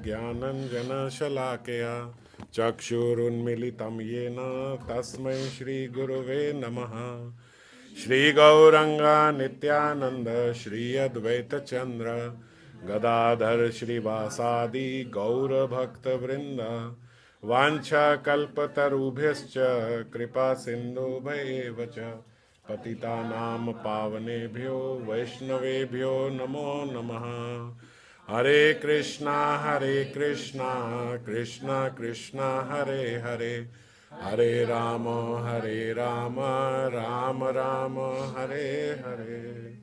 ज्ञानञ्जनशलाकया चक्षुरुन्मिलितं येन तस्मै श्रीगुरुवे नमः। श्रीगौरङ्गा नित्यानन्द श्री अद्वैतचन्द्र गदाधर श्रीवासादि गौरभक्तवृन्द वाञ्छाकल्पतरुभ्यश्च कृपा सिन्धुभ्येव च पतितानां पावनेभ्यो वैष्णवेभ्यो नमो नमः। हरे कृष्णा कृष्णा कृष्णा हरे हरे, हरे राम राम राम हरे हरे।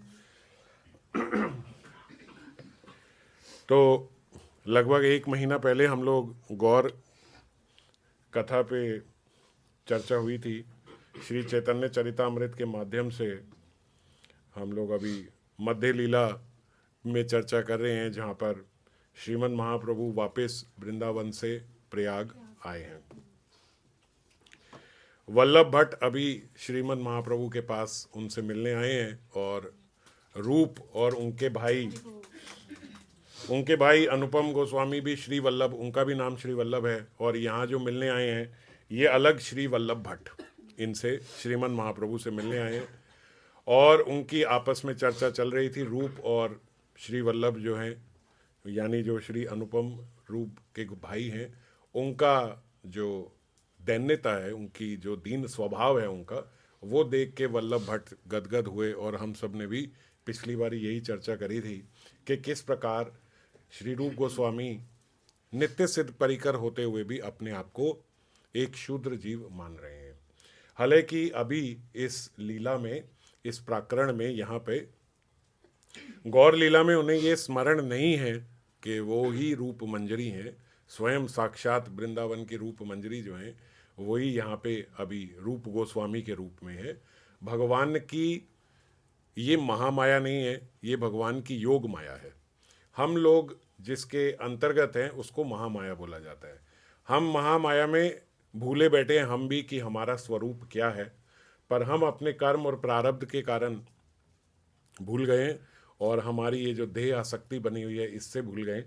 तो लगभग 1 महीना पहले हम लोग गौर कथा पे चर्चा हुई थी। श्री चैतन्य चरितामृत के माध्यम से हम लोग अभी मध्य लीला में चर्चा कर रहे हैं, जहाँ पर श्रीमन महाप्रभु वापस वृंदावन से प्रयाग आए हैं। वल्लभ भट्ट अभी श्रीमन महाप्रभु के पास उनसे मिलने आए हैं, और रूप और उनके भाई अनुपम गोस्वामी भी श्री वल्लभ, उनका भी नाम श्री वल्लभ है, और यहाँ जो मिलने आए हैं ये अलग श्री वल्लभ भट्ट इनसे श्रीमन महाप्रभु से मिलने आए हैं। और उनकी आपस में चर्चा चल रही थी। रूप और श्री वल्लभ जो हैं, यानी जो श्री अनुपम रूप के भाई हैं, उनका जो दैन्यता है, उनकी जो दीन स्वभाव है उनका, वो देख के वल्लभ भट्ट गदगद हुए। और हम सब ने भी पिछली बार यही चर्चा करी थी कि किस प्रकार श्री रूप गोस्वामी नित्य सिद्ध परिकर होते हुए भी अपने आप को एक शूद्र जीव मान रहे हैं। हालांकि अभी इस लीला में, इस प्रकरण में, यहाँ पे गौर लीला में उन्हें ये स्मरण नहीं है कि वो ही रूप मंजरी हैं। स्वयं साक्षात वृंदावन की रूप मंजरी जो हैं वही यहाँ पे अभी रूप गोस्वामी के रूप में है। भगवान की ये महामाया नहीं है, ये भगवान की योग माया है। हम लोग जिसके अंतर्गत हैं उसको महामाया बोला जाता है। हम महामाया में भूले बैठे हैं हम भी कि हमारा स्वरूप क्या है, पर हम अपने कर्म और प्रारब्ध के कारण भूल गए, और हमारी ये जो देह आसक्ति बनी हुई है इससे भूल गए,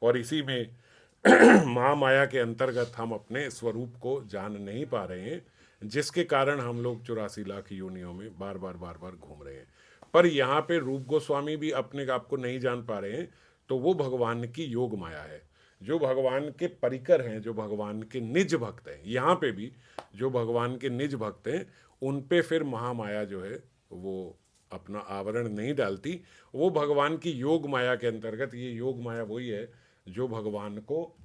और इसी में महामाया के अंतर्गत हम अपने स्वरूप को जान नहीं पा रहे हैं, जिसके कारण हम लोग 84 लाख योनियों में बार बार घूम रहे हैं। पर यहाँ पे रूप गोस्वामी भी अपने आप को नहीं जान पा रहे हैं, तो वो भगवान की योग माया है। जो भगवान के परिकर हैं, जो भगवान के निज भक्त हैं, यहाँ पे भी जो भगवान के निज भक्त हैं उन पे फिर महामाया जो है वो अपना आवरण नहीं डालती। वो भगवान की योग माया के अंतर्गत, ये योग माया वही है जो भगवान को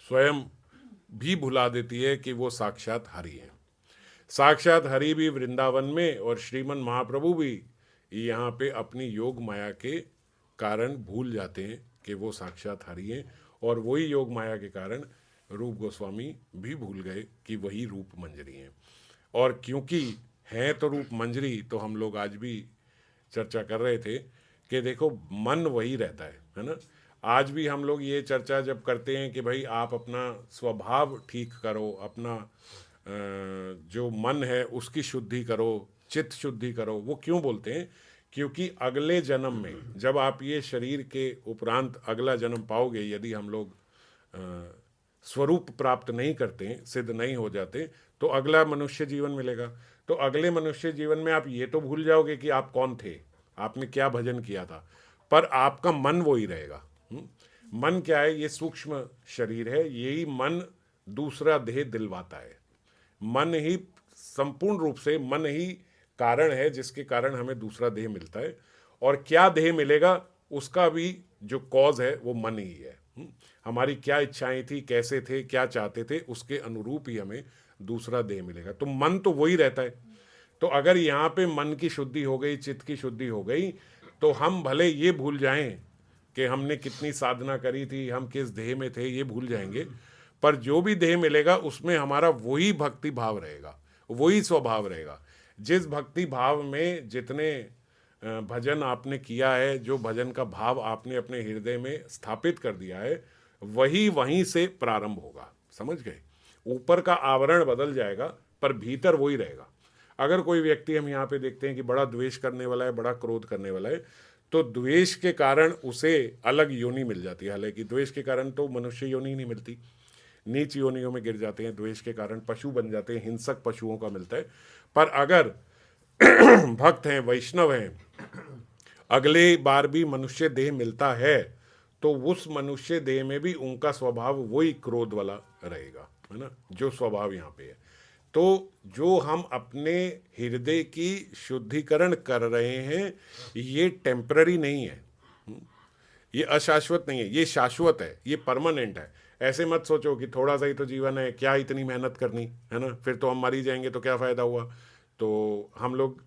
स्वयं भी भुला देती है कि वो साक्षात हरि है। साक्षात हरि भी वृंदावन में, और श्रीमन महाप्रभु भी यहाँ पे अपनी योग माया के कारण भूल जाते हैं कि वो साक्षात हरि हैं, और वही योग माया के कारण रूप गोस्वामी भी भूल गए कि वही रूप मंजरी हैं। और क्योंकि हैं तो रूप मंजरी, तो हम लोग आज भी चर्चा कर रहे थे कि देखो मन वही रहता है ना। आज भी हम लोग ये चर्चा जब करते हैं कि भाई आप अपना स्वभाव ठीक करो, अपना जो मन है उसकी शुद्धि करो, चित्त शुद्धि करो, वो क्यों बोलते हैं? क्योंकि अगले जन्म में जब आप ये शरीर के उपरांत अगला जन्म पाओगे, यदि हम लोग स्वरूप प्राप्त नहीं करते, सिद्ध नहीं हो जाते, तो अगला मनुष्य जीवन मिलेगा। तो अगले मनुष्य जीवन में आप ये तो भूल जाओगे कि आप कौन थे, आपने क्या भजन किया था, पर आपका मन वो ही रहेगा। मन क्या है? ये सूक्ष्म शरीर है, यही मन दूसरा देह दिलवाता है। मन ही संपूर्ण रूप से, मन ही कारण है जिसके कारण हमें दूसरा देह मिलता है। और क्या देह मिलेगा उसका भी जो कॉज है वो मन ही है। हमारी क्या इच्छाएं थी, कैसे थे, क्या चाहते थे, उसके अनुरूप ही हमें दूसरा देह मिलेगा। तो मन तो वही रहता है। तो अगर यहाँ पे मन की शुद्धि हो गई, चित्त की शुद्धि हो गई, तो हम भले ये भूल जाएं कि हमने कितनी साधना करी थी, हम किस देह में थे, ये भूल जाएंगे, पर जो भी देह मिलेगा उसमें हमारा वही भक्ति भाव रहेगा, वही स्वभाव रहेगा। जिस भक्ति भाव में जितने भजन आपने किया है, जो भजन का भाव आपने अपने हृदय में स्थापित कर दिया है, वही वहीं से प्रारंभ होगा। समझ गए? ऊपर का आवरण बदल जाएगा पर भीतर वही रहेगा। अगर कोई व्यक्ति हम यहाँ पे देखते हैं कि बड़ा द्वेष करने वाला है, बड़ा क्रोध करने वाला है, तो द्वेष के कारण उसे अलग योनि मिल जाती है। हालांकि द्वेष के कारण तो मनुष्य योनि नहीं मिलती, नीच योनियों में गिर जाते हैं, द्वेष के कारण पशु बन जाते हैं, हिंसक पशुओं का मिलता है। पर अगर भक्त हैं, वैष्णव हैं, अगले बार भी मनुष्य देह मिलता है तो उस मनुष्य देह में भी उनका स्वभाव वही क्रोध वाला रहेगा, है ना, जो स्वभाव यहाँ पे है। तो जो हम अपने हृदय की शुद्धिकरण कर रहे हैं ये टेम्पररी नहीं है, ये अशाश्वत नहीं है, ये शाश्वत है, ये परमानेंट है। ऐसे मत सोचो कि थोड़ा सा ही तो जीवन है, क्या इतनी मेहनत करनी, है ना, फिर तो हम मर ही जाएंगे तो क्या फ़ायदा हुआ। तो हम लोग,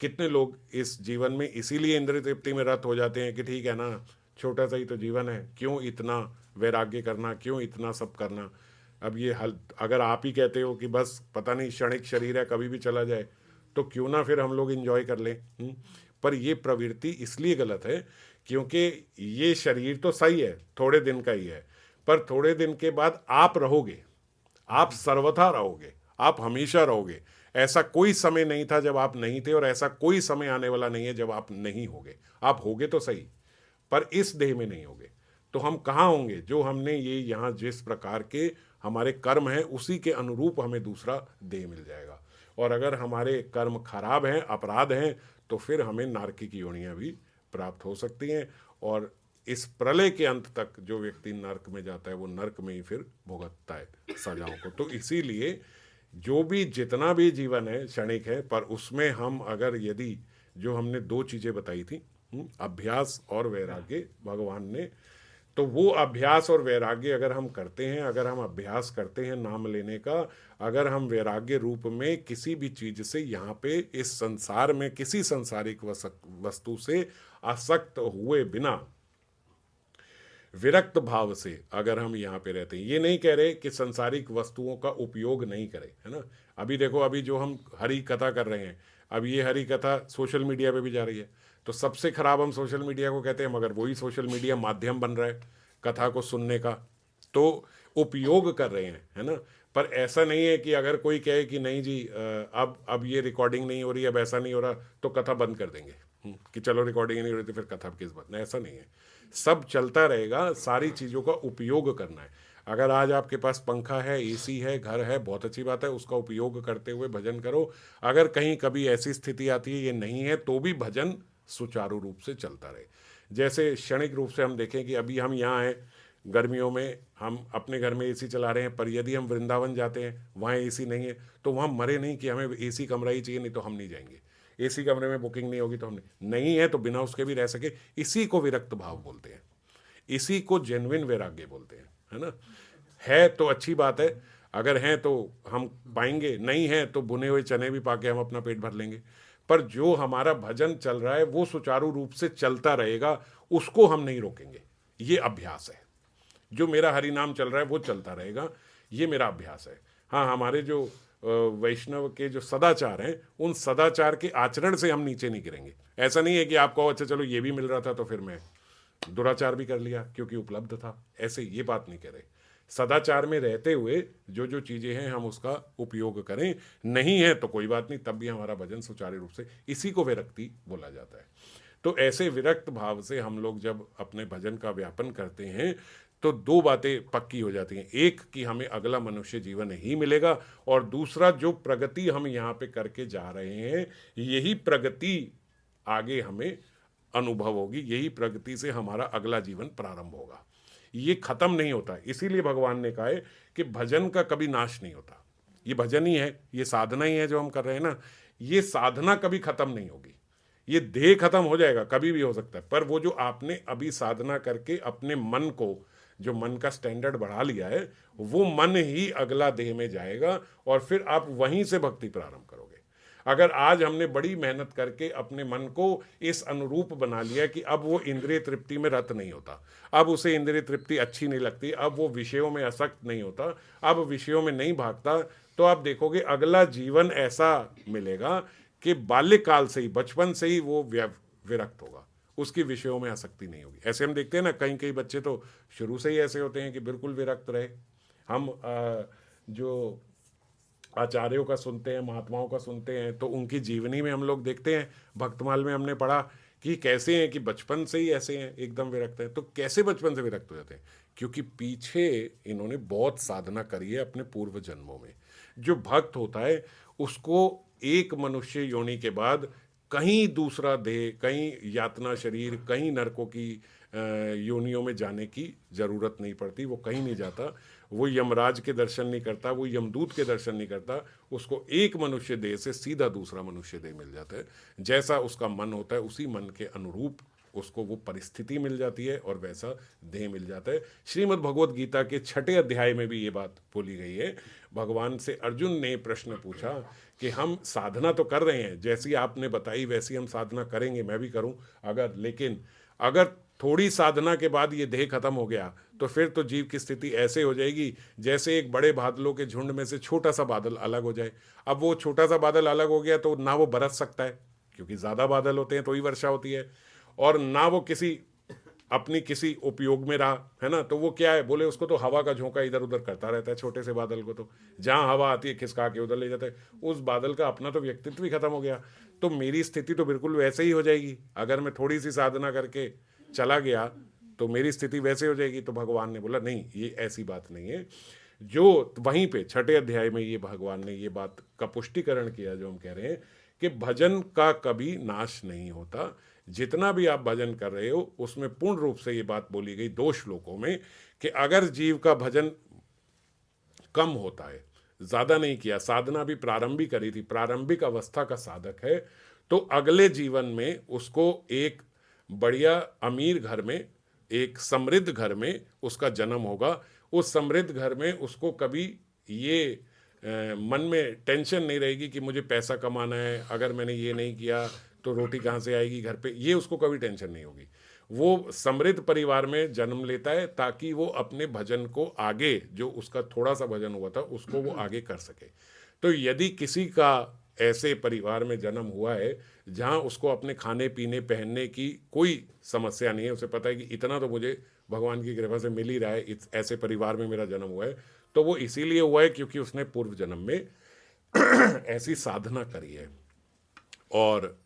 कितने लोग इस जीवन में इसीलिए इंद्रिय तृप्ति में रत हो जाते हैं कि ठीक है ना, छोटा सा ही तो जीवन है, क्यों इतना वैराग्य करना, क्यों इतना सब करना। अब ये हल अगर आप ही कहते हो कि बस पता नहीं क्षणिक शरीर है, कभी भी चला जाए, तो क्यों ना फिर हम लोग इंजॉय कर लें। पर ये प्रवृत्ति इसलिए गलत है क्योंकि ये शरीर तो सही है, थोड़े दिन का ही है, पर थोड़े दिन के बाद आप रहोगे, आप सर्वथा रहोगे, आप हमेशा रहोगे। ऐसा कोई समय नहीं था जब आप नहीं थे और ऐसा कोई समय आने वाला नहीं है जब आप नहीं होगे। आप होगे तो सही, पर इस देह में नहीं होगे। तो हम कहाँ होंगे? जो हमने ये यहाँ जिस प्रकार के हमारे कर्म हैं उसी के अनुरूप हमें दूसरा देह मिल जाएगा। और अगर हमारे कर्म खराब हैं, अपराध हैं, तो फिर हमें नारकी की योनियाँ भी प्राप्त हो सकती हैं। और इस प्रलय के अंत तक जो व्यक्ति नर्क में जाता है वो नर्क में ही फिर भुगतता है सजाओं को। तो इसीलिए जो भी जितना भी जीवन है क्षणिक है, पर उसमें हम अगर यदि जो हमने दो चीज़ें बताई थी, अभ्यास और वैराग्य भगवान ने, तो वो अभ्यास और वैराग्य अगर हम करते हैं, अगर हम अभ्यास करते हैं नाम लेने का, अगर हम वैराग्य रूप में किसी भी चीज़ से यहाँ पे इस संसार में किसी संसारिक वस्तु से आसक्त हुए बिना विरक्त भाव से अगर हम यहाँ पे रहते हैं, ये नहीं कह रहे कि संसारिक वस्तुओं का उपयोग नहीं करें, है ना। अभी देखो, अभी जो हम हरि कथा कर रहे हैं, अब ये हरि कथा सोशल मीडिया पे भी जा रही है, तो सबसे खराब हम सोशल मीडिया को कहते हैं, मगर वही सोशल मीडिया माध्यम बन रहा है कथा को सुनने का, तो उपयोग कर रहे हैं, है ना। पर ऐसा नहीं है कि अगर कोई कहे कि नहीं जी अब ये रिकॉर्डिंग नहीं हो रही, अब ऐसा नहीं हो रहा, तो कथा बंद कर देंगे, कि चलो रिकॉर्डिंग नहीं हो रही तो फिर कथा किस बात। नहीं, ऐसा नहीं है, सब चलता रहेगा, सारी चीज़ों का उपयोग करना है। अगर आज आपके पास पंखा है, एसी है, घर है, बहुत अच्छी बात है, उसका उपयोग करते हुए भजन करो। अगर कहीं कभी ऐसी स्थिति आती है ये नहीं है, तो भी भजन सुचारू रूप से चलता रहे। जैसे क्षणिक रूप से हम देखें कि अभी हम यहाँ हैं, गर्मियों में हम अपने घर में एसी चला रहे हैं, पर यदि हम वृंदावन जाते हैं, वहाँ एसी नहीं है, तो वहाँ मरे नहीं कि हमें एसी कमरा ही चाहिए, नहीं तो हम नहीं जाएंगे। एसी कमरे में बुकिंग नहीं होगी तो हम नहीं है, तो बिना उसके भी रह सके। इसी को विरक्त भाव बोलते हैं, इसी को जेन्युइन वैराग्य बोलते हैं, है ना। है तो अच्छी बात है, अगर हैं तो हम पाएंगे, नहीं है तो भुने हुए चने भी पाके हम अपना पेट भर लेंगे। पर जो हमारा भजन चल रहा है वो सुचारू रूप से चलता रहेगा, उसको हम नहीं रोकेंगे, ये अभ्यास है। जो मेरा हरि नाम चल रहा है वो चलता रहेगा, ये मेरा अभ्यास है। हाँ, हमारे जो वैष्णव के जो सदाचार हैं, उन सदाचार के आचरण से हम नीचे नहीं गिरेंगे। ऐसा नहीं है कि आपको अच्छा चलो ये भी मिल रहा था तो फिर मैं दुराचार भी कर लिया क्योंकि उपलब्ध था, ऐसे ये बात नहीं कह रहे। सदाचार में रहते हुए जो जो चीज़ें हैं हम उसका उपयोग करें, नहीं है तो कोई बात नहीं, तब भी हमारा भजन सुचारू रूप से, इसी को विरक्ति बोला जाता है। तो ऐसे विरक्त भाव से हम लोग जब अपने भजन का व्यापन करते हैं तो दो बातें पक्की हो जाती हैं, एक कि हमें अगला मनुष्य जीवन ही मिलेगा, और दूसरा जो प्रगति हम यहाँ पे करके जा रहे हैं यही प्रगति आगे हमें अनुभव होगी, यही प्रगति से हमारा अगला जीवन प्रारंभ होगा, ये खत्म नहीं होता। इसीलिए भगवान ने कहा है कि भजन का कभी नाश नहीं होता। ये भजन ही है, ये साधना ही है जो हम कर रहे हैं ना, ये साधना कभी खत्म नहीं होगी। ये देह खत्म हो जाएगा, कभी भी हो सकता है, पर वो जो आपने अभी साधना करके अपने मन को, जो मन का स्टैंडर्ड बढ़ा लिया है, वो मन ही अगला देह में जाएगा और फिर आप वहीं से भक्ति प्रारंभ करोगे। अगर आज हमने बड़ी मेहनत करके अपने मन को इस अनुरूप बना लिया कि अब वो इंद्रिय तृप्ति में रत नहीं होता, अब उसे इंद्रिय तृप्ति अच्छी नहीं लगती, अब वो विषयों में आसक्त नहीं होता, अब विषयों में नहीं भागता, तो आप देखोगे अगला जीवन ऐसा मिलेगा कि बाल्यकाल से ही, बचपन से ही वो विरक्त होगा, उसकी विषयों में आसक्ति नहीं होगी। ऐसे हम देखते हैं ना, कई कई बच्चे तो शुरू से ही ऐसे होते हैं कि बिल्कुल विरक्त रहे। हम जो आचार्यों का सुनते हैं, महात्माओं का सुनते हैं, तो उनकी जीवनी में हम लोग देखते हैं, भक्तमाल में हमने पढ़ा कि कैसे हैं, कि बचपन से ही ऐसे हैं, एकदम विरक्त हैं। तो कैसे बचपन से विरक्त हो जाते हैं? क्योंकि पीछे इन्होंने बहुत साधना करी है अपने पूर्व जन्मों में। जो भक्त होता है उसको एक मनुष्य योनि के बाद कहीं दूसरा देह, कहीं यातना शरीर, कहीं नरकों की योनियों में जाने की जरूरत नहीं पड़ती। वो कहीं नहीं जाता, वो यमराज के दर्शन नहीं करता, वो यमदूत के दर्शन नहीं करता। उसको एक मनुष्य देह से सीधा दूसरा मनुष्य देह मिल जाता है। जैसा उसका मन होता है उसी मन के अनुरूप उसको वो परिस्थिति मिल जाती है और वैसा देह मिल जाता है। श्रीमद् भगवत गीता के 6 अध्याय में भी ये बात बोली गई है। भगवान से अर्जुन ने प्रश्न पूछा कि हम साधना तो कर रहे हैं, जैसी आपने बताई वैसी हम साधना करेंगे, मैं भी करूं अगर, लेकिन अगर थोड़ी साधना के बाद ये देह खत्म हो गया तो फिर तो जीव की स्थिति ऐसे हो जाएगी जैसे एक बड़े बादलों के झुंड में से छोटा सा बादल अलग हो जाए। अब वो छोटा सा बादल अलग हो गया तो ना वो बरस सकता है, क्योंकि ज़्यादा बादल होते हैं तो ही वर्षा होती है, और ना वो अपनी किसी उपयोग में रहा, है ना। तो वो क्या है, बोले उसको तो हवा का झोंका इधर उधर करता रहता है। छोटे से बादल को तो जहाँ हवा आती है खिसका के उधर ले जाता है। उस बादल का अपना तो व्यक्तित्व ही खत्म हो गया। तो मेरी स्थिति तो बिल्कुल वैसे ही हो जाएगी। अगर मैं थोड़ी सी साधना करके चला गया तो मेरी स्थिति वैसे हो जाएगी। तो भगवान ने बोला नहीं, ये ऐसी बात नहीं है। जो वहीं पे 6 अध्याय में ये भगवान ने ये बात का पुष्टिकरण किया जो हम कह रहे हैं कि भजन का कभी नाश नहीं होता। जितना भी आप भजन कर रहे हो उसमें पूर्ण रूप से ये बात बोली गई 2 श्लोकों में कि अगर जीव का भजन कम होता है, ज़्यादा नहीं किया, साधना भी प्रारंभिक करी थी, प्रारंभिक अवस्था का साधक है, तो अगले जीवन में उसको एक बढ़िया अमीर घर में, एक समृद्ध घर में उसका जन्म होगा। उस समृद्ध घर में उसको कभी ये मन में टेंशन नहीं रहेगी कि मुझे पैसा कमाना है, अगर मैंने ये नहीं किया तो रोटी कहाँ से आएगी घर पे, ये उसको कभी टेंशन नहीं होगी। वो समृद्ध परिवार में जन्म लेता है ताकि वो अपने भजन को आगे, जो उसका थोड़ा सा भजन हुआ था उसको वो आगे कर सके। तो यदि किसी का ऐसे परिवार में जन्म हुआ है जहाँ उसको अपने खाने पीने पहनने की कोई समस्या नहीं है, उसे पता है कि इतना तो मुझे भगवान की कृपा से मिल ही रहा है, ऐसे परिवार में मेरा जन्म हुआ है, तो वो इसीलिए हुआ है क्योंकि उसने पूर्व जन्म में ऐसी साधना करी है। और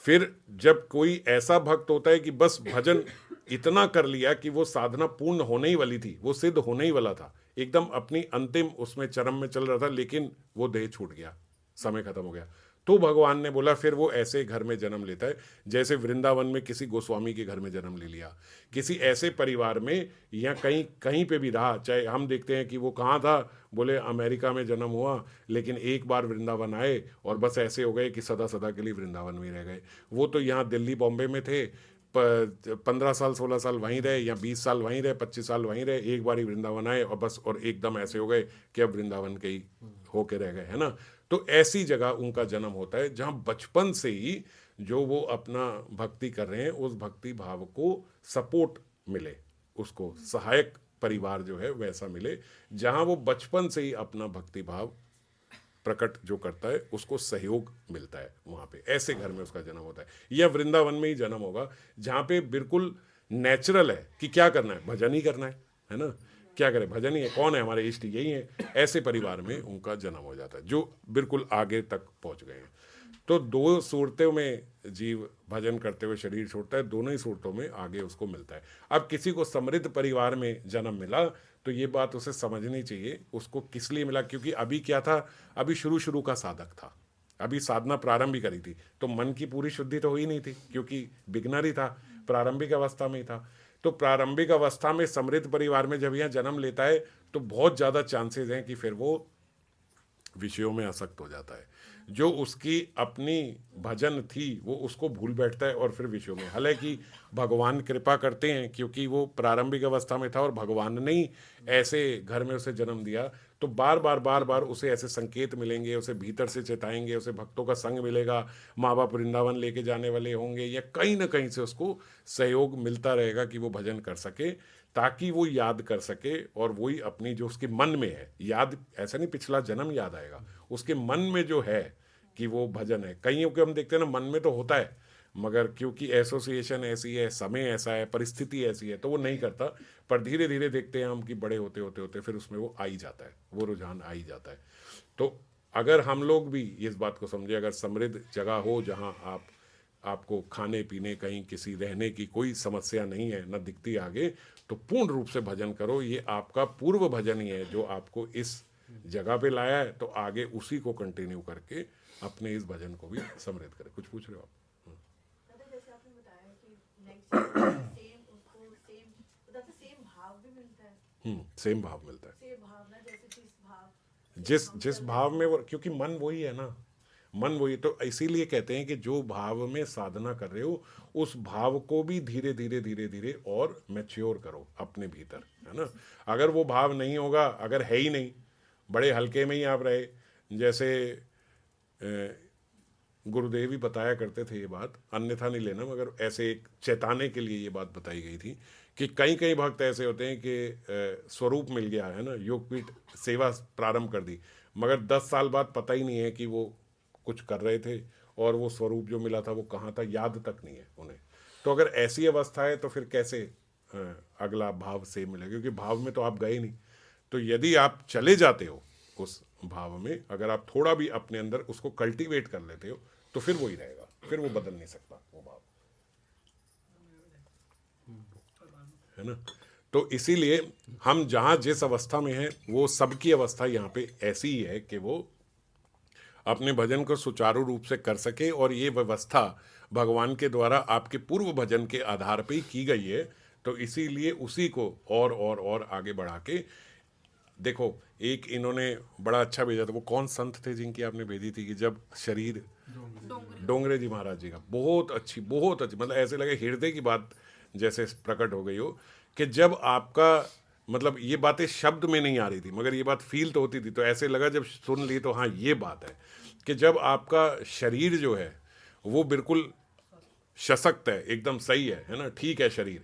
फिर जब कोई ऐसा भक्त होता है कि बस भजन इतना कर लिया कि वो साधना पूर्ण होने ही वाली थी, वो सिद्ध होने ही वाला था, एकदम अपनी अंतिम उसमें चरम में चल रहा था, लेकिन वो देह छूट गया, समय खत्म हो गया, तो भगवान ने बोला फिर वो ऐसे घर में जन्म लेता है जैसे वृंदावन में किसी गोस्वामी के घर में जन्म ले लिया, किसी ऐसे परिवार में, या कहीं कहीं पे भी रहा। चाहे हम देखते हैं कि वो कहाँ था, बोले अमेरिका में जन्म हुआ, लेकिन एक बार वृंदावन आए और बस ऐसे हो गए कि सदा सदा के लिए वृंदावन में रह गए। वो तो यहाँ दिल्ली बॉम्बे में थे, 15 साल 16 साल वहीं रहे, या 20 साल वहीं रहे, 25 साल वहीं रहे, एक बार ही वृंदावन आए और बस, और एकदम ऐसे हो गए कि अब वृंदावन के ही होके रह गए, है ना। तो ऐसी जगह उनका जन्म होता है जहाँ बचपन से ही जो वो अपना भक्ति कर रहे हैं उस भक्ति भाव को सपोर्ट मिले, उसको सहायक परिवार जो है वैसा मिले, जहाँ वो बचपन से ही अपना भक्ति भाव प्रकट जो करता है उसको सहयोग मिलता है। वहाँ पे ऐसे घर में उसका जन्म होता है, या वृंदावन में ही जन्म होगा जहाँ पे बिल्कुल नेचुरल है कि क्या करना है, भजन ही करना है ना। क्या करें, भजन ही है, कौन है हमारे इष्ट यही है। ऐसे परिवार में उनका जन्म हो जाता है जो बिल्कुल आगे तक पहुँच गए हैं। तो 2 सूरतों में जीव भजन करते हुए शरीर छोड़ता है, दोनों ही सूरतों में आगे उसको मिलता है। अब किसी को समृद्ध परिवार में जन्म मिला तो ये बात उसे समझनी चाहिए उसको किस लिए मिला, क्योंकि अभी क्या था, अभी शुरू शुरू का साधक था, अभी साधना प्रारंभ ही करी थी, तो मन की पूरी शुद्धि तो हुई नहीं थी क्योंकि बिगनर ही था, प्रारंभिक अवस्था में ही था। तो प्रारंभिक अवस्था में समृद्ध परिवार में जब यह जन्म लेता है तो बहुत ज़्यादा चांसेस हैं कि फिर वो विषयों में आसक्त हो जाता है। जो उसकी अपनी भजन थी वो उसको भूल बैठता है और फिर विषयों में। हालांकि भगवान कृपा करते हैं क्योंकि वो प्रारंभिक अवस्था में था और भगवान ने ही ऐसे घर में उसे जन्म दिया, तो बार बार उसे ऐसे संकेत मिलेंगे, उसे भीतर से चेताएंगे, उसे भक्तों का संग मिलेगा, माँ बाप वृंदावन लेके जाने वाले होंगे, या कहीं ना कहीं से उसको सहयोग मिलता रहेगा कि वो भजन कर सके, ताकि वो याद कर सके। और वही अपनी जो उसके मन में है, याद ऐसा नहीं पिछला जन्म याद आएगा, उसके मन में जो है कि वो भजन है। कईयों के हम देखते हैं ना, मन में तो होता है मगर क्योंकि एसोसिएशन ऐसी है, समय ऐसा है, परिस्थिति ऐसी है, तो वो नहीं करता। पर धीरे धीरे देखते हैं हम कि बड़े होते होते होते फिर उसमें वो आ ही जाता है, वो रुझान आ ही जाता है। तो अगर हम लोग भी इस बात को समझे, अगर समृद्ध जगह हो जहाँ आप आपको खाने पीने कहीं किसी रहने की कोई समस्या नहीं है, न दिखती आगे, तो पूर्ण रूप से भजन करो। ये आपका पूर्व भजन ही है जो आपको इस जगह पे लाया है, तो आगे उसी को कंटिन्यू करके अपने इस भजन को भी समृद्ध करें। कुछ पूछ रहे हो आप? दादा जैसे आपने बताया कि नेक्स्ट सेम उसको सेम दादा सेम भाव भी मिलता है, सेम भाव मिलता है। सेम भावना जैसे जिस भाव जिस जिस भाव में वो, क्योंकि मन वही है ना, मन वही, तो इसीलिए कहते हैं कि जो भाव में साधना कर रहे हो उस भाव को भी धीरे धीरे धीरे धीरे और मैच्योर करो अपने भीतर, है ना। अगर वो भाव नहीं होगा, अगर है ही नहीं, बड़े हल्के में ही आप रहे, जैसे गुरुदेव ही बताया करते थे ये बात, अन्यथा नहीं लेना, मगर ऐसे एक चेताने के लिए ये बात बताई गई थी कि कई कई भक्त ऐसे होते हैं कि स्वरूप मिल गया है ना, योगपीठ सेवा प्रारंभ कर दी, मगर 10 साल बाद पता ही नहीं है कि वो कुछ कर रहे थे और वो स्वरूप जो मिला था वो कहाँ था, याद तक नहीं है उन्हें। तो अगर ऐसी अवस्था है तो फिर कैसे अगला भाव से मिलेगा, क्योंकि भाव में तो आप गए नहीं। तो यदि आप चले जाते हो उस भाव में, अगर आप थोड़ा भी अपने अंदर उसको कल्टीवेट कर लेते हो, तो फिर वही रहेगा, फिर वो बदल नहीं सकता वो भाव, है ना। तो इसीलिए हम जहाँ जिस अवस्था में हैं, वो सबकी अवस्था यहाँ पे ऐसी ही है कि वो अपने भजन को सुचारू रूप से कर सके, और ये व्यवस्था भगवान के द्वारा आपके पूर्व भजन के आधार पे ही की गई है। तो इसीलिए उसी को और आगे बढ़ा के देखो, एक इन्होंने बड़ा अच्छा भेजा था, वो कौन संत थे जिनकी आपने भेजी थी कि जब शरीर, डोंगरे जी महाराज जी का, बहुत अच्छी मतलब ऐसे लगे हृदय की बात जैसे प्रकट हो गई हो, कि जब आपका मतलब ये बातें शब्द में नहीं आ रही थी मगर ये बात फील तो होती थी, तो ऐसे लगा जब सुन ली तो हाँ ये बात है कि जब आपका शरीर जो है वो बिल्कुल सशक्त है, एकदम सही है ना, ठीक है शरीर,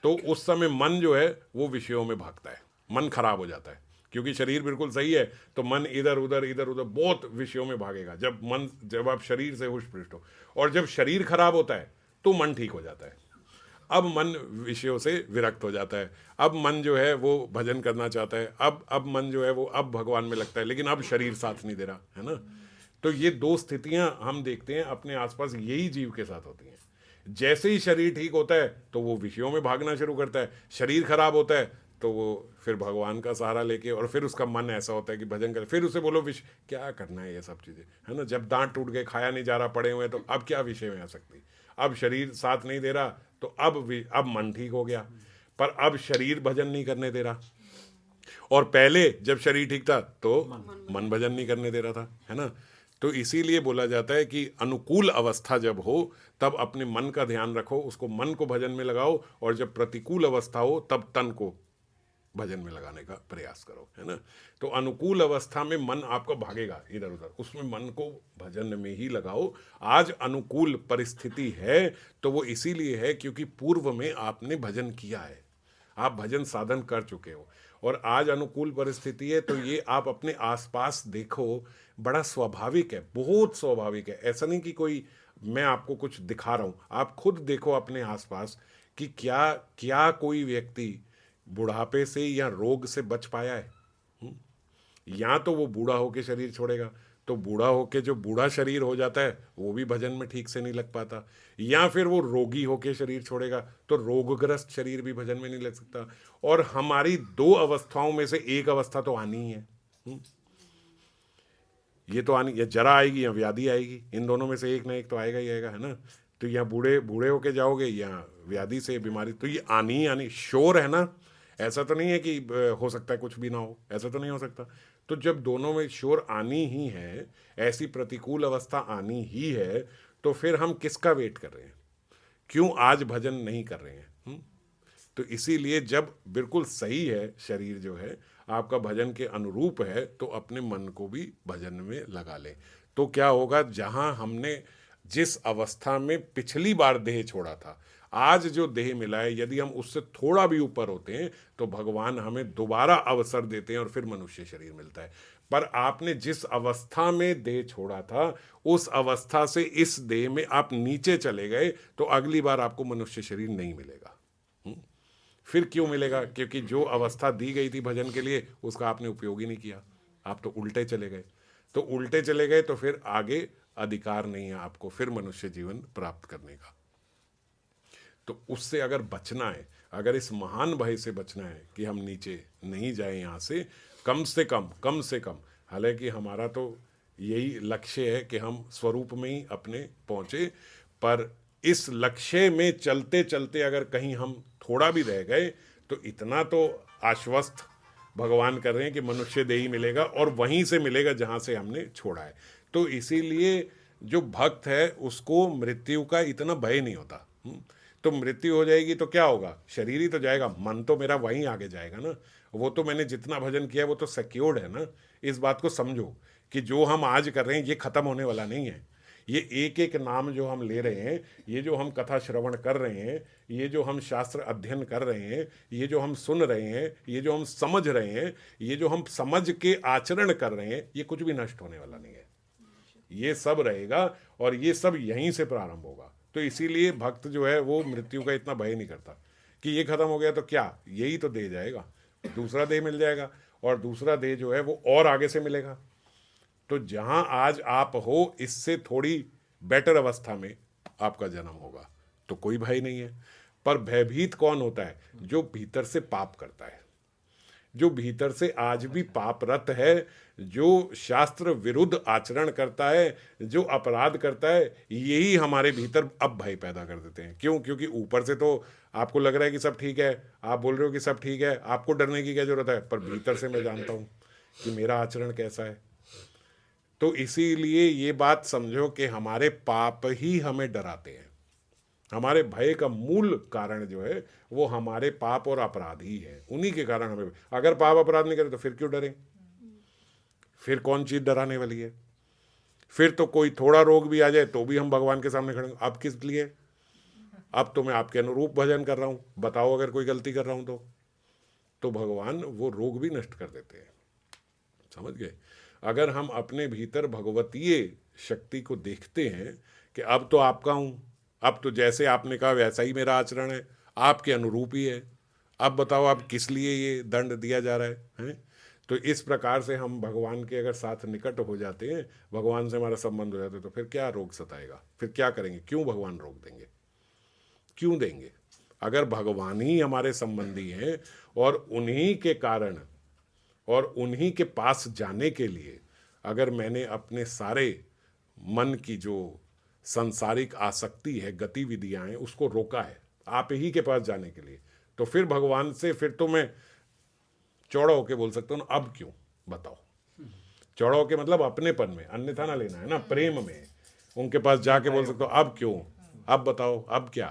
तो उस समय मन जो है वो विषयों में भागता है, मन खराब हो जाता है, क्योंकि शरीर बिल्कुल सही है तो मन इधर उधर बहुत विषयों में भागेगा। जब आप शरीर से हुश पृष्ठ हो, और जब शरीर खराब होता है तो मन ठीक हो जाता है। अब मन विषयों से विरक्त हो जाता है, अब मन जो है वो भजन करना चाहता है, अब मन जो है वो अब भगवान में लगता है, लेकिन अब शरीर साथ नहीं दे रहा, है ना। तो ये दो स्थितियां हम देखते हैं अपने आसपास, यही जीव के साथ होती हैं। जैसे ही शरीर ठीक होता है तो वो विषयों में भागना शुरू करता है, शरीर खराब होता है तो वो फिर भगवान का सहारा लेके, और फिर उसका मन ऐसा होता है कि भजन करे, फिर उसे बोलो विषय क्या करना है, ये सब चीज़ें, है ना। जब दांत टूट गए, खाया नहीं जा रहा, पड़े हुए, तो अब क्या विषय में आ सकती, अब शरीर साथ नहीं दे रहा तो अब मन ठीक हो गया, पर अब शरीर भजन नहीं करने दे रहा, और पहले जब शरीर ठीक था तो मन भजन नहीं करने दे रहा था, है ना। तो इसीलिए बोला जाता है कि अनुकूल अवस्था जब हो तब अपने मन का ध्यान रखो, उसको मन को भजन में लगाओ, और जब प्रतिकूल अवस्था हो तब तन को भजन में लगाने का प्रयास करो, है ना। तो अनुकूल अवस्था में मन आपका भागेगा इधर उधर, उसमें मन को भजन में ही लगाओ। आज अनुकूल परिस्थिति है तो वो इसीलिए है क्योंकि पूर्व में आपने भजन किया है, आप भजन साधन कर चुके हो, और आज अनुकूल परिस्थिति है, तो ये आप अपने आसपास देखो, बड़ा स्वाभाविक है, बहुत स्वाभाविक है। ऐसा नहीं कि कोई मैं आपको कुछ दिखा रहा हूँ, आप खुद देखो अपने आसपास कि क्या क्या कोई व्यक्ति बुढ़ापे से या रोग से बच पाया है। या तो वो बूढ़ा होके शरीर छोड़ेगा, तो बूढ़ा होके जो बूढ़ा शरीर हो जाता है वो भी भजन में ठीक से नहीं लग पाता, या फिर वो रोगी होके शरीर छोड़ेगा तो रोगग्रस्त शरीर भी भजन में नहीं लग सकता। और हमारी दो अवस्थाओं में से एक अवस्था तो आनी ही है, ये तो आनी, या जरा आएगी या व्याधि आएगी, इन दोनों में से एक ना एक तो आएगा ही आएगा, है ना। तो या बूढ़े बूढ़े होके जाओगे या व्याधि से बीमारी, तो ये आनी ही आनी, श्योर है ना। ऐसा तो नहीं है कि हो सकता है कुछ भी ना हो, ऐसा तो नहीं हो सकता। तो जब दोनों में श्योर आनी ही है, ऐसी प्रतिकूल अवस्था आनी ही है, तो फिर हम किसका वेट कर रहे हैं, क्यों आज भजन नहीं कर रहे हैं? तो इसीलिए जब बिल्कुल सही है शरीर जो है आपका भजन के अनुरूप है, तो अपने मन को भी भजन में लगा ले। तो क्या होगा, जहां हमने जिस अवस्था में पिछली बार देह छोड़ा था, आज जो देह मिला है, यदि हम उससे थोड़ा भी ऊपर होते हैं तो भगवान हमें दोबारा अवसर देते हैं और फिर मनुष्य शरीर मिलता है। पर आपने जिस अवस्था में देह छोड़ा था, उस अवस्था से इस देह में आप नीचे चले गए, तो अगली बार आपको मनुष्य शरीर नहीं मिलेगा। फिर क्यों मिलेगा? क्योंकि जो अवस्था दी गई थी भजन के लिए उसका आपने उपयोग ही नहीं किया, आप तो उल्टे चले गए। तो उल्टे चले गए तो फिर आगे अधिकार नहीं है आपको फिर मनुष्य जीवन प्राप्त करने का। तो उससे अगर बचना है, अगर इस महान भय से बचना है कि हम नीचे नहीं जाए यहाँ से, कम से कम, हालांकि हमारा तो यही लक्ष्य है कि हम स्वरूप में ही अपने पहुँचे, पर इस लक्ष्य में चलते चलते अगर कहीं हम थोड़ा भी रह गए तो इतना तो आश्वस्त भगवान कर रहे हैं कि मनुष्य देही मिलेगा और वहीं से मिलेगा जहाँ से हमने छोड़ा है। तो इसीलिए जो भक्त है उसको मृत्यु का इतना भय नहीं होता। तो मृत्यु हो जाएगी तो क्या होगा, शरीर ही तो जाएगा, मन तो मेरा वहीं आगे जाएगा ना। वो तो मैंने जितना भजन किया वो तो सिक्योर्ड है ना। इस बात को समझो कि जो हम आज कर रहे हैं ये खत्म होने वाला नहीं है। ये एक एक नाम जो हम ले रहे हैं, ये जो हम कथा श्रवण कर रहे हैं, ये जो हम शास्त्र अध्ययन कर रहे हैं, ये जो हम सुन रहे हैं, ये जो हम समझ रहे हैं, ये जो हम समझ के आचरण कर रहे हैं, ये कुछ भी नष्ट होने वाला नहीं है। ये सब रहेगा और ये सब यहीं से प्रारंभ होगा। तो इसीलिए भक्त जो है वो मृत्यु का इतना भय नहीं करता कि ये खत्म हो गया तो क्या, यही तो देह जाएगा, दूसरा देह मिल जाएगा और दूसरा देह जो है वो और आगे से मिलेगा। तो जहां आज आप हो इससे थोड़ी बेटर अवस्था में आपका जन्म होगा, तो कोई भय नहीं है। पर भयभीत कौन होता है, जो भीतर से पाप करता है, जो भीतर से आज भी पापरत है, जो शास्त्र विरुद्ध आचरण करता है, जो अपराध करता है, यही हमारे भीतर अब भय पैदा कर देते हैं। क्यों? क्योंकि ऊपर से तो आपको लग रहा है कि सब ठीक है, आप बोल रहे हो कि सब ठीक है, आपको डरने की क्या जरूरत है, पर भीतर से मैं जानता हूं कि मेरा आचरण कैसा है। तो इसीलिए ये बात समझो कि हमारे पाप ही हमें डराते हैं। हमारे भय का मूल कारण जो है वो हमारे पाप और अपराध ही है, उन्हीं के कारण हमें। अगर पाप अपराध नहीं करे तो फिर क्यों डरें, फिर कौन चीज डराने वाली है। फिर तो कोई थोड़ा रोग भी आ जाए तो भी हम भगवान के सामने खड़े, अब किस लिए, अब तो मैं आपके अनुरूप भजन कर रहा हूं, बताओ अगर कोई गलती कर रहा हूं तो भगवान वो रोग भी नष्ट कर देते हैं। समझ गए? अगर हम अपने भीतर भगवतीय शक्ति को देखते हैं कि अब तो आपका हूं, अब तो जैसे आपने कहा वैसा ही मेरा आचरण है, आपके अनुरूप ही है, अब बताओ अब किस लिए ये दंड दिया जा रहा है? तो इस प्रकार से हम भगवान के अगर साथ निकट हो जाते हैं, भगवान से हमारा संबंध हो जाता है, तो फिर क्या रोग सताएगा, फिर क्या करेंगे, क्यों भगवान रोक देंगे, क्यों देंगे? अगर भगवान ही हमारे संबंधी हैं और उन्हीं के कारण और उन्हीं के पास जाने के लिए अगर मैंने अपने सारे मन की जो सांसारिक आसक्ति है, गतिविधियां हैं, उसको रोका है आप ही के पास जाने के लिए, तो फिर भगवान से फिर तो मैं चौड़ा होके बोल सकता हूँ ना, अब क्यों, बताओ। चौड़ा होके मतलब अपनेपन में, अन्यथा ना लेना है ना, प्रेम में उनके पास जाके बोल सकता हूँ अब क्यों, अब बताओ, अब क्या।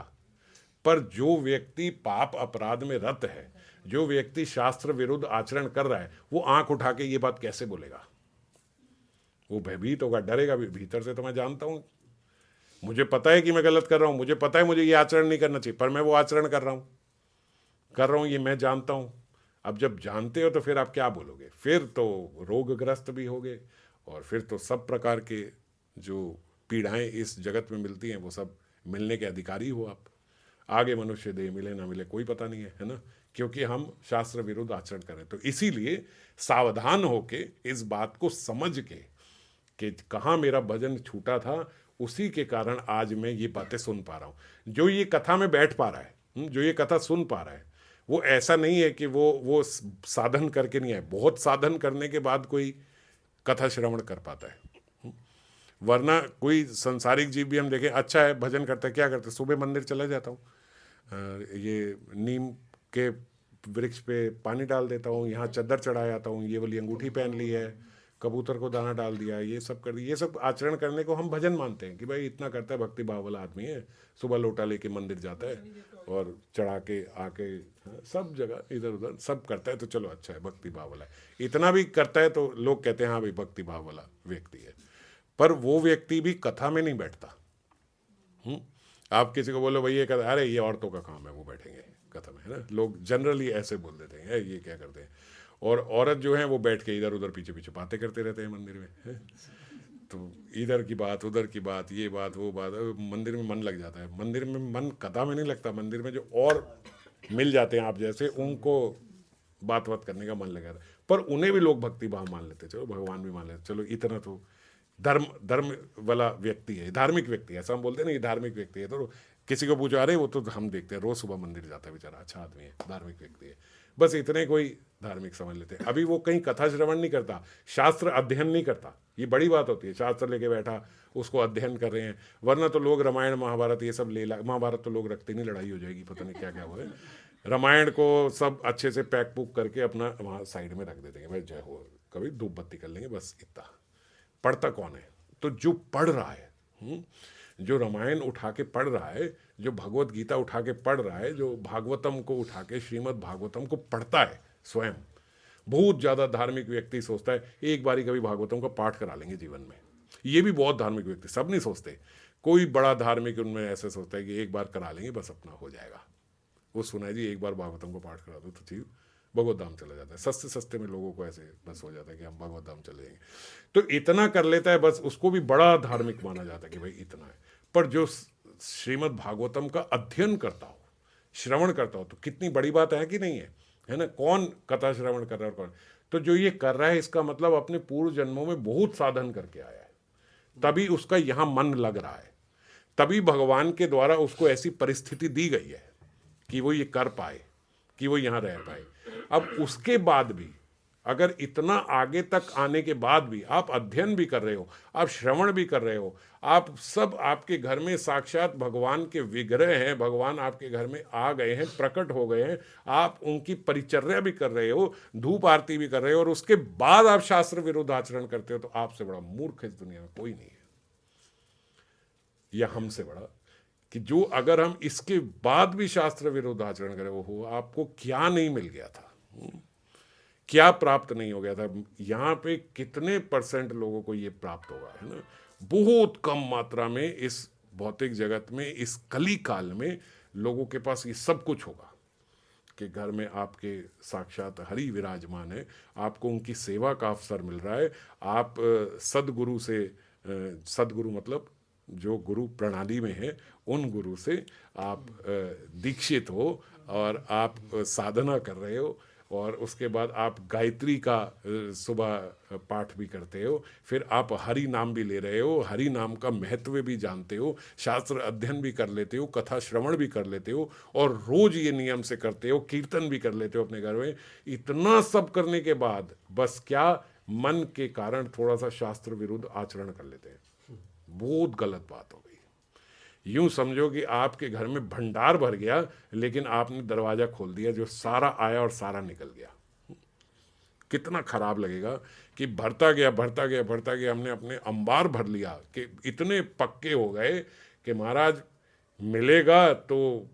पर जो व्यक्ति पाप अपराध में रत है, जो व्यक्ति शास्त्र विरुद्ध आचरण कर रहा है, वो आंख उठा के ये बात कैसे बोलेगा? वो भयभीत होगा, डरेगा भी। भीतर से तो मैं जानता हूं, मुझे पता है कि मैं गलत कर रहा हूं, मुझे पता है मुझे ये आचरण नहीं करना चाहिए, पर मैं वो आचरण कर रहा हूं, ये मैं जानता हूं। अब जब जानते हो तो फिर आप क्या बोलोगे? फिर तो रोगग्रस्त भी होगे और फिर तो सब प्रकार के जो पीड़ाएं इस जगत में मिलती हैं वो सब मिलने के अधिकारी हो आप। आगे मनुष्य देह मिले ना मिले कोई पता नहीं है ना, क्योंकि हम शास्त्र विरुद्ध आचरण करें। तो इसीलिए सावधान होके इस बात को समझ के कि कहाँ मेरा भजन छूटा था, उसी के कारण आज मैं ये बातें सुन पा रहा हूँ। जो ये कथा में बैठ पा रहा है, जो ये कथा सुन पा रहा है, वो ऐसा नहीं है कि वो साधन करके नहीं आए। बहुत साधन करने के बाद कोई कथा श्रवण कर पाता है, वरना कोई संसारिक जीव भी हम देखें, अच्छा है भजन करता है, क्या करता है, सुबह मंदिर चला जाता हूँ, ये नीम के वृक्ष पे पानी डाल देता हूँ, यहाँ चद्दर चढ़ा जाता हूँ, ये वाली अंगूठी पहन ली है, कबूतर को दाना डाल दिया, ये सब कर दिया। ये सब आचरण करने को हम भजन मानते हैं कि भाई इतना करता है, भक्ति भाव वाला आदमी है, सुबह लोटा लेके मंदिर जाता है और चढ़ा के आके सब जगह इधर उधर सब करता है, तो चलो अच्छा है, भक्ति भाव वाला है। इतना भी करता है तो लोग कहते हैं हाँ भाई भक्ति भाव वाला व्यक्ति है। पर वो व्यक्ति भी कथा में नहीं बैठता। आप किसी को बोलो भाई ये कथा, अरे ये औरतों का काम है, वो बैठेंगे कथा में, है ना। लोग जनरली ऐसे बोल देते हैं, ये क्या करते हैं। और औरत जो है वो बैठ के इधर उधर पीछे पीछे बातें करते रहते हैं मंदिर में, है? तो इधर की बात उधर की बात, ये बात वो बात, मंदिर में मन लग जाता है। मंदिर में मन कथा में नहीं लगता, मंदिर में जो और मिल जाते हैं आप जैसे, उनको बात करने का मन लगा था। पर उन्हें भी लोग भक्ति भाव मान लेते, चलो भगवान भी मान लेते, चलो इतना तो धर्म वाला व्यक्ति है, धार्मिक व्यक्ति है, ऐसा हम बोलते हैं ना, ये धार्मिक व्यक्ति है। तो किसी को पूछो, अरे वो तो हम देखते हैं रोज सुबह मंदिर जाता है बेचारा, अच्छा आदमी है, धार्मिक व्यक्ति है, बस इतने कोई धार्मिक समझ लेते हैं। अभी वो कहीं कथा श्रवण नहीं करता, शास्त्र अध्ययन नहीं करता, ये बड़ी बात होती है। शास्त्र लेके बैठा, उसको अध्ययन कर रहे हैं, वरना तो लोग रामायण महाभारत ये सब महाभारत तो लोग रखते नहीं, लड़ाई हो जाएगी, पता नहीं क्या क्या हुआ है। रामायण को सब अच्छे से पैक पुक करके अपना वहाँ साइड में रख देते हैं, भाई जय हो, कभी धूप बत्ती कर लेंगे, बस इतना। पढ़ता कौन है? तो जो पढ़ रहा है, जो रामायण उठा के पढ़ रहा है, जो भगवत गीता उठा के पढ़ रहा है, जो भागवतम को उठा के श्रीमद् भागवतम को पढ़ता है स्वयं, बहुत ज़्यादा धार्मिक व्यक्ति सोचता है एक बारी कभी भागवतम का पाठ करा लेंगे जीवन में। ये भी बहुत धार्मिक व्यक्ति, सब नहीं सोचते, कोई बड़ा धार्मिक उनमें ऐसे सोचता है कि एक बार करा लेंगे बस अपना हो जाएगा। वो सुना है जी, एक बार भागवतम को पाठ करा दो तो चीज भगवत धाम चला जाता है। सस्ते सस्ते में लोगों को ऐसे बस हो जाता है कि हम भगवत धाम चले जाएंगे, तो इतना कर लेता है बस, उसको भी बड़ा धार्मिक माना जाता है कि भाई इतना है। पर जो श्रीमद् भागवतम का अध्ययन करता हो, श्रवण करता हो, तो कितनी बड़ी बात है कि नहीं है ना? कौन कथा श्रवण कर रहा है और कौन, तो जो ये कर रहा है इसका मतलब अपने पूर्व जन्मों में बहुत साधन करके आया है, तभी उसका यहाँ मन लग रहा है, तभी भगवान के द्वारा उसको ऐसी परिस्थिति दी गई है कि वो ये कर पाए, कि वो यहाँ रह पाए। अब उसके बाद भी अगर इतना आगे तक आने के बाद भी आप अध्ययन भी कर रहे हो, आप श्रवण भी कर रहे हो, आप सब आपके घर में साक्षात भगवान के विग्रह हैं, भगवान आपके घर में आ गए हैं, प्रकट हो गए हैं, आप उनकी परिचर्या भी कर रहे हो, धूप आरती भी कर रहे हो, और उसके बाद आप शास्त्र विरुद्ध आचरण करते हो, तो आपसे बड़ा मूर्ख इस दुनिया में कोई नहीं है, या हमसे बड़ा, कि जो अगर हम इसके बाद भी शास्त्र विरुद्ध आचरण करें, वो आपको क्या नहीं मिल गया था, क्या प्राप्त नहीं हो गया था। यहाँ पे कितने % लोगों को ये प्राप्त होगा, है ना? बहुत कम मात्रा में इस भौतिक जगत में, इस कली काल में लोगों के पास ये सब कुछ होगा कि घर में आपके साक्षात हरि विराजमान है, आपको उनकी सेवा का अवसर मिल रहा है, आप सदगुरु से, सदगुरु मतलब जो गुरु प्रणाली में है, उन गुरु से आप दीक्षित हो और आप साधना कर रहे हो, और उसके बाद आप गायत्री का सुबह पाठ भी करते हो, फिर आप हरि नाम भी ले रहे हो, हरि नाम का महत्व भी जानते हो, शास्त्र अध्ययन भी कर लेते हो, कथा श्रवण भी कर लेते हो, और रोज ये नियम से करते हो, कीर्तन भी कर लेते हो अपने घर में। इतना सब करने के बाद बस क्या, मन के कारण थोड़ा सा शास्त्र विरुद्ध आचरण कर लेते हैं, बहुत गलत बात हो गई। यूं समझो कि आपके घर में भंडार भर गया, लेकिन आपने दरवाजा खोल दिया, जो सारा आया और सारा निकल गया। कितना खराब लगेगा कि भरता गया भरता गया भरता गया, हमने अपने अंबार भर लिया कि इतने पक्के हो गए कि महाराज मिलेगा तो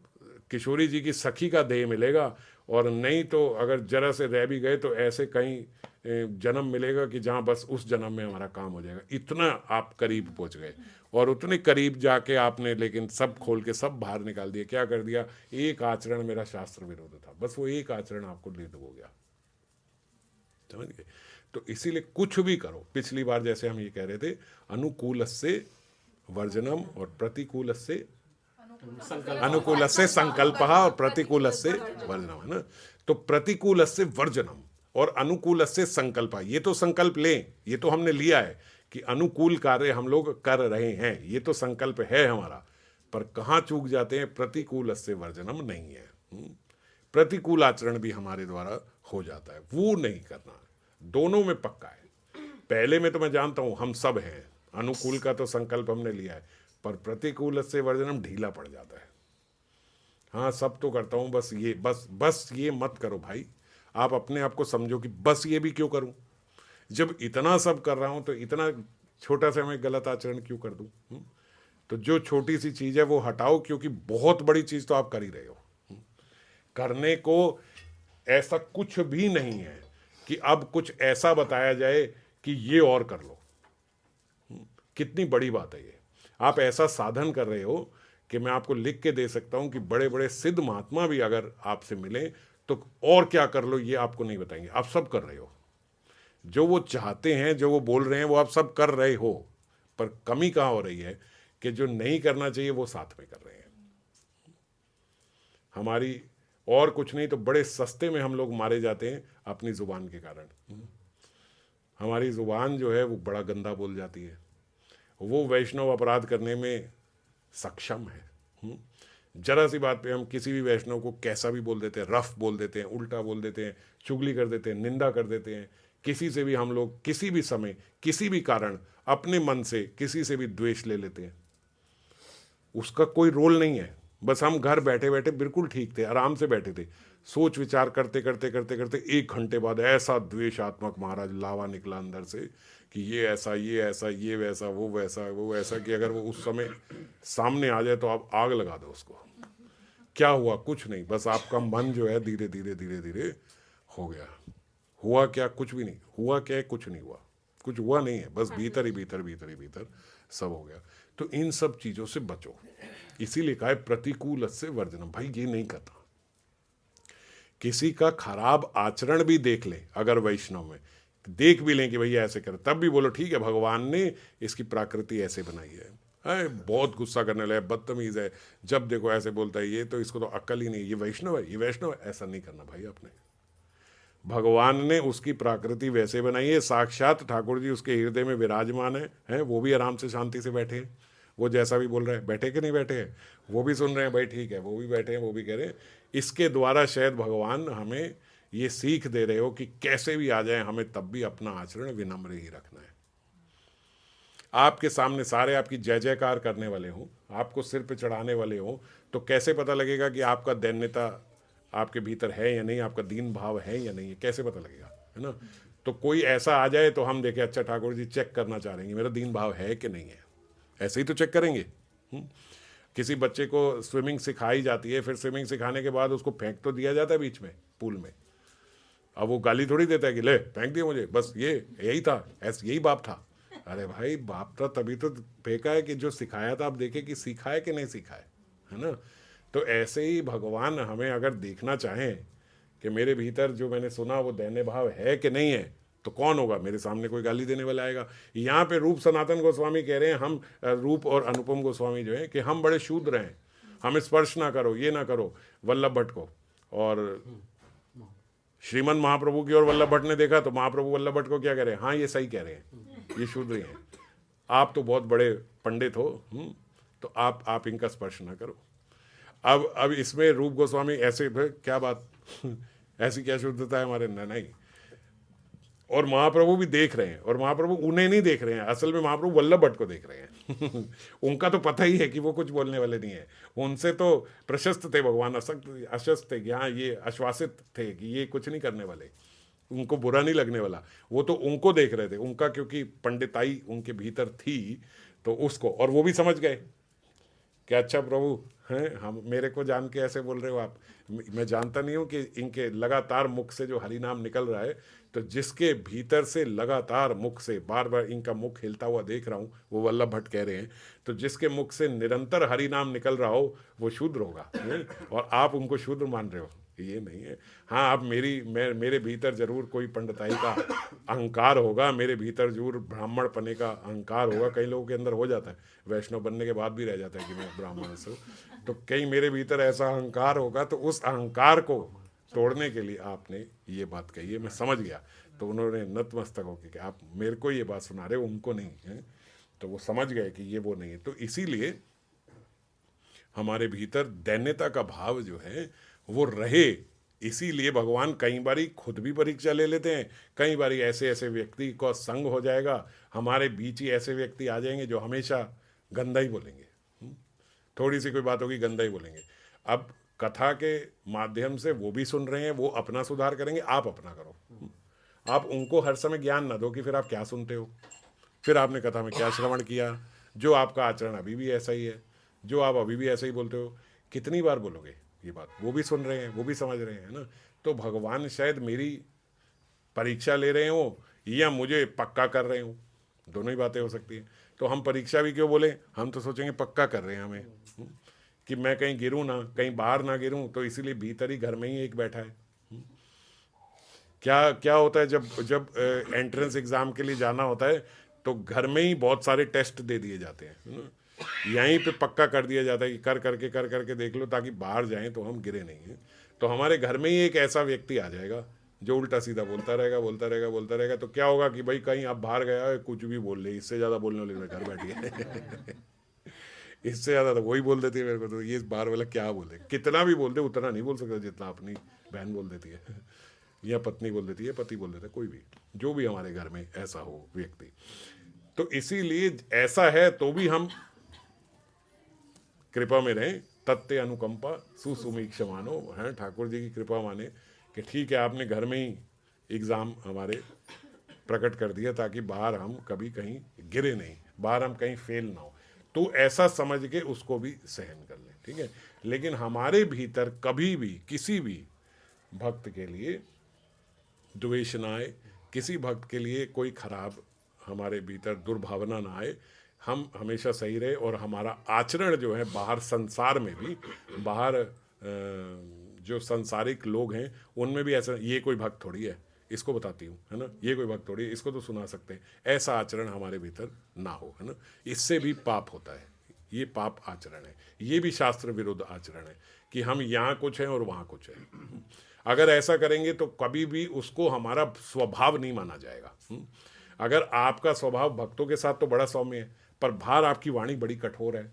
किशोरी जी की सखी का देह मिलेगा, और नहीं तो अगर जरा से रह भी गए तो ऐसे कहीं जन्म मिलेगा कि जहाँ बस उस जन्म में हमारा काम हो जाएगा। इतना आप करीब पहुँच गए, और उतने करीब जाके आपने लेकिन सब खोल के सब बाहर निकाल दिया। क्या कर दिया? एक आचरण मेरा शास्त्र विरोध था, बस वो एक आचरण आपको लेट हो गया, समझ गए? तो इसीलिए कुछ भी करो, पिछली बार जैसे हम ये कह रहे थे, अनुकूलस्य वर्जनम और प्रतिकूलस्य अनुकूलस्य संकल्पः और प्रतिकूलस्य वर्जनम, है ना? तो प्रतिकूलस्य वर्जनम और अनुकूलस्य संकल्प, ये तो संकल्प लें, ये तो हमने लिया है कि अनुकूल कार्य हम लोग कर रहे हैं, ये तो संकल्प है हमारा, पर कहाँ चूक जाते हैं? प्रतिकूलस्य वर्जनम नहीं है, प्रतिकूल आचरण भी हमारे द्वारा हो जाता है, वो नहीं करना। दोनों में पक्का है। पहले में तो मैं जानता हूँ हम सब हैं, अनुकूल का तो संकल्प हमने लिया है, पर प्रतिकूलस्य वर्जनम ढीला पड़ जाता है। हाँ सब तो करता हूँ, बस ये मत करो भाई। आप अपने आप को समझो कि बस ये भी क्यों करूं, जब इतना सब कर रहा हूं तो इतना छोटा सा मैं गलत आचरण क्यों कर दूं? तो जो छोटी सी चीज है वो हटाओ, क्योंकि बहुत बड़ी चीज तो आप कर ही रहे हो। करने को ऐसा कुछ भी नहीं है कि अब कुछ ऐसा बताया जाए कि ये और कर लो। कितनी बड़ी बात है ये। आप ऐसा साधन कर रहे हो कि मैं आपको लिख के दे सकता हूं कि बड़े बड़े सिद्ध महात्मा भी अगर आपसे मिले तो और क्या कर लो ये आपको नहीं बताएंगे, आप सब कर रहे हो। जो वो चाहते हैं, जो वो बोल रहे हैं, वो आप सब कर रहे हो, पर कमी कहाँ हो रही है कि जो नहीं करना चाहिए वो साथ में कर रहे हैं। हमारी और कुछ नहीं तो बड़े सस्ते में हम लोग मारे जाते हैं अपनी जुबान के कारण। हमारी जुबान जो है वो बड़ा गंदा बोल जाती है, वो वैष्णव अपराध करने में सक्षम है। जरा सी बात पे हम किसी भी वैष्णव को कैसा भी बोल देते हैं, रफ बोल देते हैं, उल्टा बोल देते हैं, चुगली कर देते हैं, निंदा कर देते हैं। किसी से भी हम लोग किसी भी समय किसी भी कारण अपने मन से किसी से भी द्वेष ले लेते हैं, उसका कोई रोल नहीं है। बस हम घर बैठे बैठे बिल्कुल ठीक थे, आराम से बैठे थे, सोच विचार करते करते करते करते 1 घंटे बाद ऐसा द्वेषात्मक महाराज लावा निकला अंदर से कि ये ऐसा, ये ऐसा, ये वैसा, वो वैसा, वो वैसा, कि अगर वो उस समय सामने आ जाए तो आप आग लगा दो उसको। क्या हुआ? कुछ नहीं, बस आपका मन जो है धीरे धीरे धीरे धीरे हो गया। हुआ क्या? कुछ भी नहीं हुआ। क्या है? कुछ नहीं हुआ, कुछ हुआ नहीं है, बस भीतर ही भीतर भीतर ही भीतर सब हो गया। तो इन सब चीज़ों से बचो, इसीलिए कहा है प्रतिकूल से वर्जनम। भाई ये नहीं करता। किसी का खराब आचरण भी देख ले, अगर वैष्णव में देख भी लें कि भैया ऐसे कर, तब भी बोलो ठीक है, भगवान ने इसकी प्रकृति ऐसे बनाई है। बहुत गुस्सा करने लगे, बदतमीज है, जब देखो ऐसे बोलता है, ये तो इसको तो अक्ल ही नहीं, ये वैष्णव है, ये वैष्णव है। ऐसा नहीं करना भाई आपने। भगवान ने उसकी प्रकृति वैसे बनाई है, साक्षात ठाकुर जी उसके हृदय में विराजमान है, वो भी आराम से शांति से बैठे हैं। वो जैसा भी बोल रहे हैं, बैठे कि नहीं बैठे हैं, वो भी सुन रहे हैं, भाई ठीक है, वो भी बैठे हैं, वो भी कह रहे हैं। इसके द्वारा शायद भगवान हमें ये सीख दे रहे हो कि कैसे भी आ जाए हमें तब भी अपना आचरण विनम्र ही रखना है। आपके सामने सारे आपकी जय जयकार करने वाले हों, आपको सिर पे चढ़ाने वाले हों, तो कैसे पता लगेगा कि आपका दैन्यता आपके भीतर है या नहीं, आपका दीन भाव है या नहीं है? कैसे पता लगेगा, है ना? तो कोई ऐसा आ जाए तो हम देखें, अच्छा ठाकुर जी चेक करना चाह रहे हैं मेरा दीन भाव है कि नहीं है, ऐसे ही तो चेक करेंगे। किसी बच्चे को स्विमिंग सिखाई जाती है, फिर स्विमिंग सिखाने के बाद उसको फेंक तो दिया जाता है बीच में पूल में। अब वो गाली थोड़ी देता है कि ले फेंक दिया मुझे, बस ये यही था, ऐसे यही बाप था। अरे भाई बाप था तभी तो फेंका है कि जो सिखाया था आप देखें कि सीखा है कि नहीं सीखा है ना? तो ऐसे ही भगवान हमें अगर देखना चाहें कि मेरे भीतर जो मैंने सुना वो दैन्य भाव है कि नहीं है, तो कौन होगा? मेरे सामने कोई गाली देने वाला आएगा। यहाँ पे रूप सनातन गोस्वामी कह रहे हैं, हम रूप और अनुपम गोस्वामी जो है कि हम बड़े शूद्र हैं, हमें स्पर्श ना करो, ये ना करो वल्लभ भट्ट को। और श्रीमन महाप्रभु की ओर वल्लभ भट्ट ने देखा तो महाप्रभु वल्लभ भट्ट को क्या कह रहे हैं? हाँ ये सही कह रहे हैं, ये शूद्र ही हैं, आप तो बहुत बड़े पंडित हो, तो आप इनका स्पर्श ना करो। अब इसमें रूप गोस्वामी ऐसे, क्या बात ऐसी क्या शुद्धता है हमारे? नहीं। और महाप्रभु भी देख रहे हैं, और महाप्रभु उन्हें नहीं देख रहे हैं, असल में महाप्रभु वल्लभ भट्ट को देख रहे हैं। उनका तो पता ही है कि वो कुछ बोलने वाले नहीं है, उनसे तो प्रशस्त थे भगवान, अशस्त थे कि हाँ ये आश्वासित थे कि ये कुछ नहीं करने वाले, उनको बुरा नहीं लगने वाला। वो तो उनको देख रहे थे, उनका क्योंकि पंडिताई उनके भीतर थी तो उसको, और वो भी समझ गए कि अच्छा प्रभु हैं, हम मेरे को जान के ऐसे बोल रहे हो आप, मैं जानता नहीं हूँ कि इनके लगातार मुख से जो हरि नाम निकल रहा है, तो जिसके भीतर से लगातार मुख से बार बार इनका मुख हिलता हुआ देख रहा हूँ, वो वल्लभ भट्ट कह रहे हैं, तो जिसके मुख से निरंतर हरि नाम निकल रहा हो वो शूद्र होगा, नहीं? और आप उनको शूद्र मान रहे हो, ये नहीं है। हाँ आप मेरे भीतर जरूर कोई पंडिताई का अहंकार होगा, मेरे भीतर जरूर ब्राह्मण पने का अहंकार होगा, कई लोगों के अंदर हो जाता है, वैष्णव बनने के बाद भी रह जाता है कि मैं ब्राह्मण से, तो कहीं मेरे भीतर ऐसा अहंकार होगा, तो उस अहंकार को तोड़ने के लिए आपने ये बात कही है, मैं समझ गया। तो उन्होंने नतमस्तक होकर कि आप मेरे को ये बात सुना रहे हो, उनको नहीं है, तो वो समझ गए कि ये वो नहीं है। तो इसीलिए हमारे भीतर दैन्यता का भाव जो है वो रहे, इसीलिए भगवान कई बारी खुद भी परीक्षा ले लेते हैं, कई बारी ऐसे ऐसे व्यक्ति का संग हो जाएगा, हमारे बीच ही ऐसे व्यक्ति आ जाएंगे जो हमेशा गंदा ही बोलेंगे, थोड़ी सी कोई बात होगी गंदा ही बोलेंगे। अब कथा के माध्यम से वो भी सुन रहे हैं, वो अपना सुधार करेंगे, आप अपना करो। आप उनको हर समय ज्ञान ना दो कि फिर आप क्या सुनते हो, फिर आपने कथा में क्या श्रवण किया, जो आपका आचरण अभी भी ऐसा ही है, जो आप अभी भी ऐसा ही बोलते हो, कितनी बार बोलोगे ये बात? वो भी सुन रहे हैं, वो भी समझ रहे हैं, है ना? तो भगवान शायद मेरी परीक्षा ले रहे हो या मुझे पक्का कर रहे हो, दोनों ही बातें हो सकती हैं। तो हम परीक्षा भी क्यों बोले, हम तो सोचेंगे पक्का कर रहे हैं हमें, कि मैं कहीं गिरूं ना, कहीं बाहर ना गिरूं, तो इसीलिए भीतर ही घर में ही एक बैठा है। क्या क्या होता है जब जब एंट्रेंस एग्जाम के लिए जाना होता है तो घर में ही बहुत सारे टेस्ट दे दिए जाते हैं, है ना? यहीं पे पक्का कर दिया जाता है कि कर करके देख लो, ताकि बाहर जाएं तो हम गिरे नहीं हैं। तो हमारे घर में ही एक ऐसा व्यक्ति आ जाएगा जो उल्टा सीधा बोलता रहेगा, तो क्या होगा कि भाई कहीं आप बाहर गया है कुछ भी बोल ले, इससे ज़्यादा बोलने वाले मैं घर बैठिए इससे ज़्यादा तो वही बोल देती है मेरे को, तो ये बाहर वाला क्या बोले, कितना भी बोल दे उतना नहीं बोल सकता जितना अपनी बहन बोल देती है या पत्नी बोल देती है, पति बोल देता है, कोई भी जो भी हमारे घर में ऐसा हो व्यक्ति। तो इसीलिए ऐसा है तो भी हम कृपा में रहें, तत्ते अनुकंपा सुसुमीक्ष मानो हैं, ठाकुर जी की कृपा माने कि ठीक है आपने घर में ही एग्ज़ाम हमारे प्रकट कर दिया ताकि बाहर हम कभी कहीं गिरे नहीं, बाहर हम कहीं फेल ना हो, तो ऐसा समझ के उसको भी सहन कर लें, ठीक है। लेकिन हमारे भीतर कभी भी किसी भी भक्त के लिए द्वेष ना आए, किसी भक्त के लिए कोई खराब हमारे भीतर दुर्भावना ना आए, हम हमेशा सही रहे और हमारा आचरण जो है बाहर संसार में भी, बाहर जो संसारिक लोग हैं उनमें भी ऐसा, ये कोई भक्त थोड़ी है इसको बताती हूँ, है ना, ये कोई भक्त थोड़ी है इसको तो सुना सकते हैं, ऐसा आचरण हमारे भीतर ना हो, है ना। इससे भी पाप होता है, ये पाप आचरण है, ये भी शास्त्र विरुद्ध आचरण है कि हम यहाँ कुछ हैं और वहाँ कुछ है। अगर ऐसा करेंगे तो कभी भी उसको हमारा स्वभाव नहीं माना जाएगा। अगर आपका स्वभाव भक्तों के साथ तो बड़ा सौम्य है पर बाहर आपकी वाणी बड़ी कठोर है,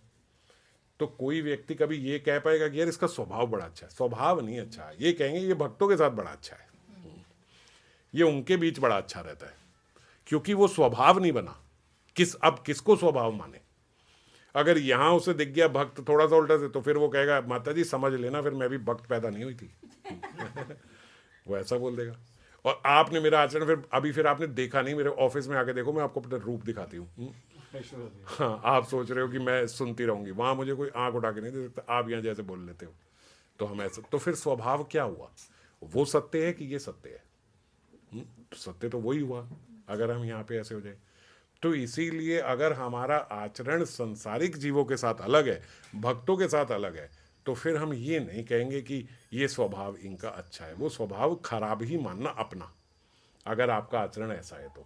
तो कोई व्यक्ति कभी ये कह पाएगा कि यार इसका स्वभाव बड़ा अच्छा है, स्वभाव नहीं अच्छा है, ये कहेंगे ये भक्तों के साथ बड़ा अच्छा है, ये उनके बीच बड़ा अच्छा रहता है, क्योंकि वो स्वभाव नहीं बना। अब किसको स्वभाव माने? अगर यहाँ उसे दिख गया भक्त थोड़ा सा उल्टा से, तो फिर वो कहेगा माता जी समझ लेना फिर मैं भी भक्त पैदा नहीं हुई थी वो ऐसा बोल देगा। और आपने मेरा आचरण फिर आपने देखा नहीं, मेरे ऑफिस में आके देखो, मैं आपको अपना रूप दिखाती हूँ। हाँ, आप सोच रहे हो कि मैं सुनती रहूंगी, वहां मुझे कोई आंख उठा के नहीं दे सकता, आप यहाँ जैसे बोल लेते हो, तो हम ऐसा, तो फिर स्वभाव क्या हुआ? वो सत्य है कि ये सत्य है? सत्य तो वही हुआ अगर हम यहाँ पे ऐसे हो जाए। तो इसीलिए अगर हमारा आचरण संसारिक जीवों के साथ अलग है, भक्तों के साथ अलग है, तो फिर हम ये नहीं कहेंगे कि ये स्वभाव इनका अच्छा है, वो स्वभाव खराब ही मानना अपना। अगर आपका आचरण ऐसा है तो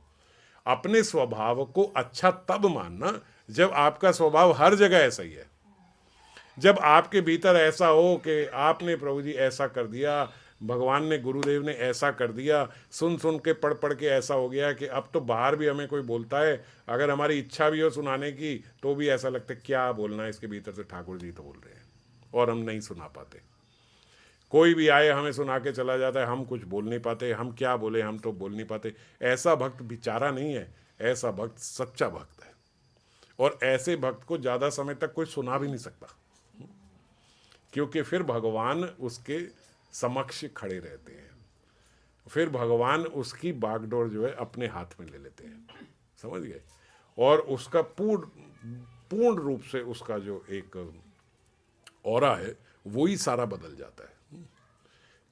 अपने स्वभाव को अच्छा तब मानना जब आपका स्वभाव हर जगह ऐसा ही है। जब आपके भीतर ऐसा हो कि आपने प्रभु जी ऐसा कर दिया, भगवान ने, गुरुदेव ने ऐसा कर दिया, सुन सुन के पढ़ पढ़ के ऐसा हो गया कि अब तो बाहर भी हमें कोई बोलता है, अगर हमारी इच्छा भी हो सुनाने की तो भी ऐसा लगता है क्या बोलना है इसके भीतर से, ठाकुर जी तो बोल रहे हैं, और हम नहीं सुना पाते। कोई भी आए हमें सुना के चला जाता है, हम कुछ बोल नहीं पाते, हम क्या बोले, हम तो बोल नहीं पाते। ऐसा भक्त बेचारा नहीं है, ऐसा भक्त सच्चा भक्त है, और ऐसे भक्त को ज़्यादा समय तक कोई सुना भी नहीं सकता, क्योंकि फिर भगवान उसके समक्ष खड़े रहते हैं, फिर भगवान उसकी बागडोर जो है अपने हाथ में ले लेते हैं, समझ गए, और उसका पूर्ण रूप से उसका जो एक ऑरा है वही सारा बदल जाता है।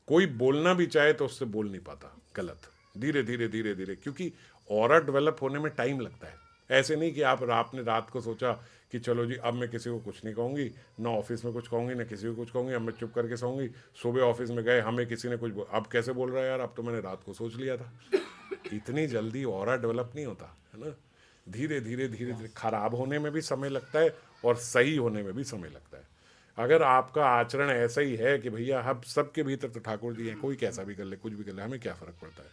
कोई बोलना भी चाहे तो उससे बोल नहीं पाता, गलत, धीरे धीरे धीरे धीरे, क्योंकि ऑरा डेवलप होने में टाइम लगता है। ऐसे नहीं कि आपने रात को सोचा कि चलो जी अब मैं किसी को कुछ नहीं कहूँगी, ना ऑफिस में कुछ कहूँगी ना किसी को कुछ कहूँगी, अब मैं चुप करके सोऊंगी। सुबह ऑफिस में गए, हमें किसी ने कुछ अब कैसे बोल रहा है यार, अब तो मैंने रात को सोच लिया था। इतनी जल्दी ऑरा डेवलप नहीं होता है ना, धीरे धीरे धीरे धीरे। खराब होने में भी समय लगता है और सही होने में भी समय लगता है। अगर आपका आचरण ऐसा ही है कि भैया हम सबके भीतर तो ठाकुर जी हैं, कोई कैसा भी कर ले, कुछ भी कर ले, हमें क्या फ़र्क पड़ता है।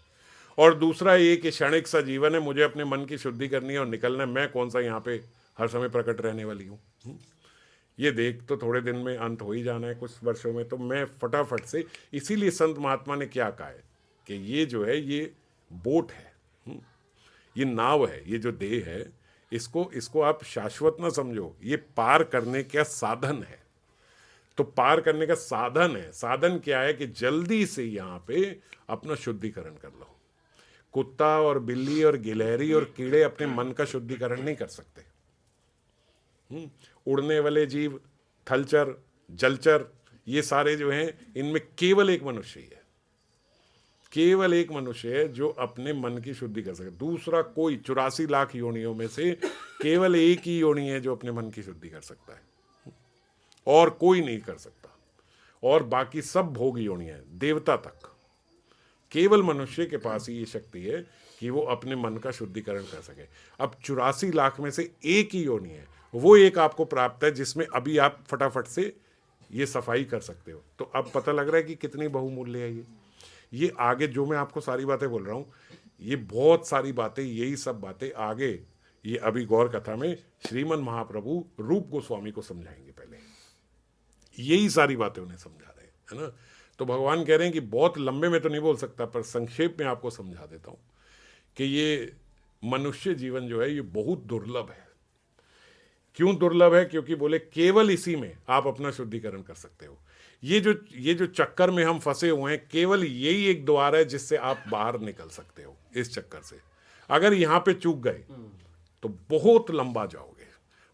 और दूसरा ये कि क्षणिक सा जीवन है, मुझे अपने मन की शुद्धि करनी है और निकलना है, मैं कौन सा यहाँ पे हर समय प्रकट रहने वाली हूँ। ये देख तो थोड़े दिन में अंत हो ही जाना है, कुछ वर्षों में, तो मैं फटाफट से, इसीलिए संत महात्मा ने क्या कहा है कि ये जो है ये बोट है, ये नाव है, ये जो देह है इसको आप शाश्वत ना समझो, ये पार करने का साधन है। तो पार करने का साधन है, साधन क्या है कि जल्दी से यहाँ पे अपना शुद्धिकरण कर लो। कुत्ता और बिल्ली और गिलहरी और कीड़े अपने मन का शुद्धिकरण नहीं कर सकते। उड़ने वाले जीव, थलचर, जलचर, ये सारे जो हैं, इनमें केवल एक मनुष्य ही है, केवल एक मनुष्य है जो अपने मन की शुद्धि कर सके। दूसरा कोई 84 लाख योनियों में से केवल एक ही योनि है जो अपने मन की शुद्धि कर सकता है, और कोई नहीं कर सकता। और बाकी सब भोग योनियां हैं, देवता तक। केवल मनुष्य के पास ही ये शक्ति है कि वो अपने मन का शुद्धिकरण कर सके। अब 84 लाख में से एक ही योनि है, वो एक आपको प्राप्त है जिसमें अभी आप फटाफट से ये सफाई कर सकते हो। तो अब पता लग रहा है कि कितनी बहुमूल्य है ये। ये आगे जो मैं आपको सारी बातें बोल रहा हूँ, ये बहुत सारी बातें, यही सब बातें आगे ये अभी गौर कथा में श्रीमन महाप्रभु रूप गोस्वामी को समझाएंगे। पहले यही सारी बातें उन्हें समझा रहे हैं, है ना। तो भगवान कह रहे हैं कि बहुत लंबे में तो नहीं बोल सकता, पर संक्षेप में आपको समझा देता हूँ कि ये मनुष्य जीवन जो है ये बहुत दुर्लभ है। क्यों दुर्लभ है? क्योंकि बोले केवल इसी में आप अपना शुद्धिकरण कर सकते हो। ये जो चक्कर में हम फंसे हुए हैं, केवल यही एक द्वार है जिससे आप बाहर निकल सकते हो इस चक्कर से। अगर यहाँ पे चूक गए तो बहुत लंबा जाओगे,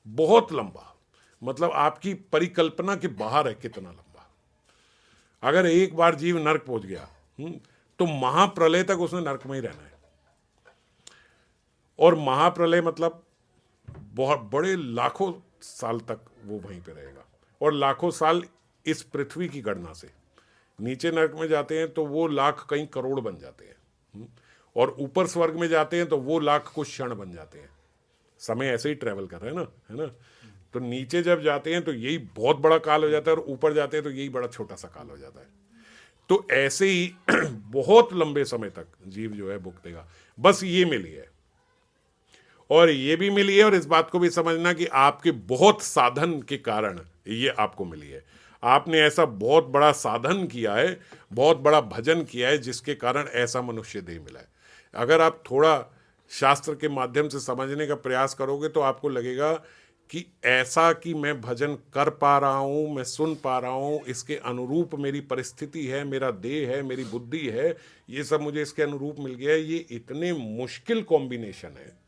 बहुत लंबा, मतलब आपकी परिकल्पना के बाहर है कितना लंबा। अगर एक बार जीव नरक पहुंच गया तो महाप्रलय तक उसने नरक में ही रहना है। और महाप्रलय मतलब बहुत बड़े लाखों साल तक वो वहीं पे रहेगा। और लाखों साल इस पृथ्वी की गणना से, नीचे नरक में जाते हैं तो वो लाख कई करोड़ बन जाते हैं, और ऊपर स्वर्ग में जाते हैं तो वो लाख कुछ क्षण बन जाते हैं। समय ऐसे ही ट्रेवल कर रहे हैं ना, है ना। तो नीचे जब जाते हैं तो यही बहुत बड़ा काल हो जाता है, और ऊपर जाते हैं तो यही बड़ा छोटा सा काल हो जाता है। तो ऐसे ही बहुत लंबे समय तक जीव जो है भुगतेगा। बस ये मिली है, और ये भी मिली है, और इस बात को भी समझना कि आपके बहुत साधन के कारण ये आपको मिली है। आपने ऐसा बहुत बड़ा साधन किया है, बहुत बड़ा भजन किया है, जिसके कारण ऐसा मनुष्य देह मिला है। अगर आप थोड़ा शास्त्र के माध्यम से समझने का प्रयास करोगे तो आपको लगेगा कि ऐसा कि मैं भजन कर पा रहा हूँ, मैं सुन पा रहा हूँ, इसके अनुरूप मेरी परिस्थिति है, मेरा देह है, मेरी बुद्धि है, ये सब मुझे इसके अनुरूप मिल गया है। ये इतने मुश्किल कॉम्बिनेशन है,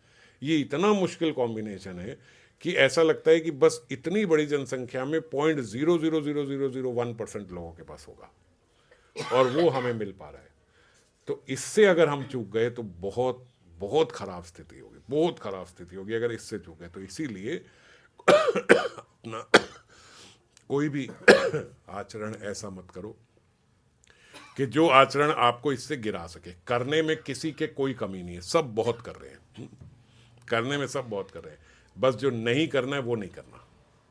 ये इतना मुश्किल कॉम्बिनेशन है कि ऐसा लगता है कि बस इतनी बड़ी जनसंख्या में 0.00001% लोगों के पास होगा, और वो हमें मिल पा रहा है। तो इससे अगर हम चूक गए तो बहुत बहुत खराब स्थिति होगी, बहुत खराब स्थिति होगी अगर इससे चूक गए। तो इसीलिए अपना कोई भी आचरण ऐसा मत करो कि जो आचरण आपको इससे गिरा सके। करने में किसी के कोई कमी नहीं है, सब बहुत कर रहे हैं, करने में सब बहुत कर रहे हैं, बस जो नहीं करना है वो नहीं करना।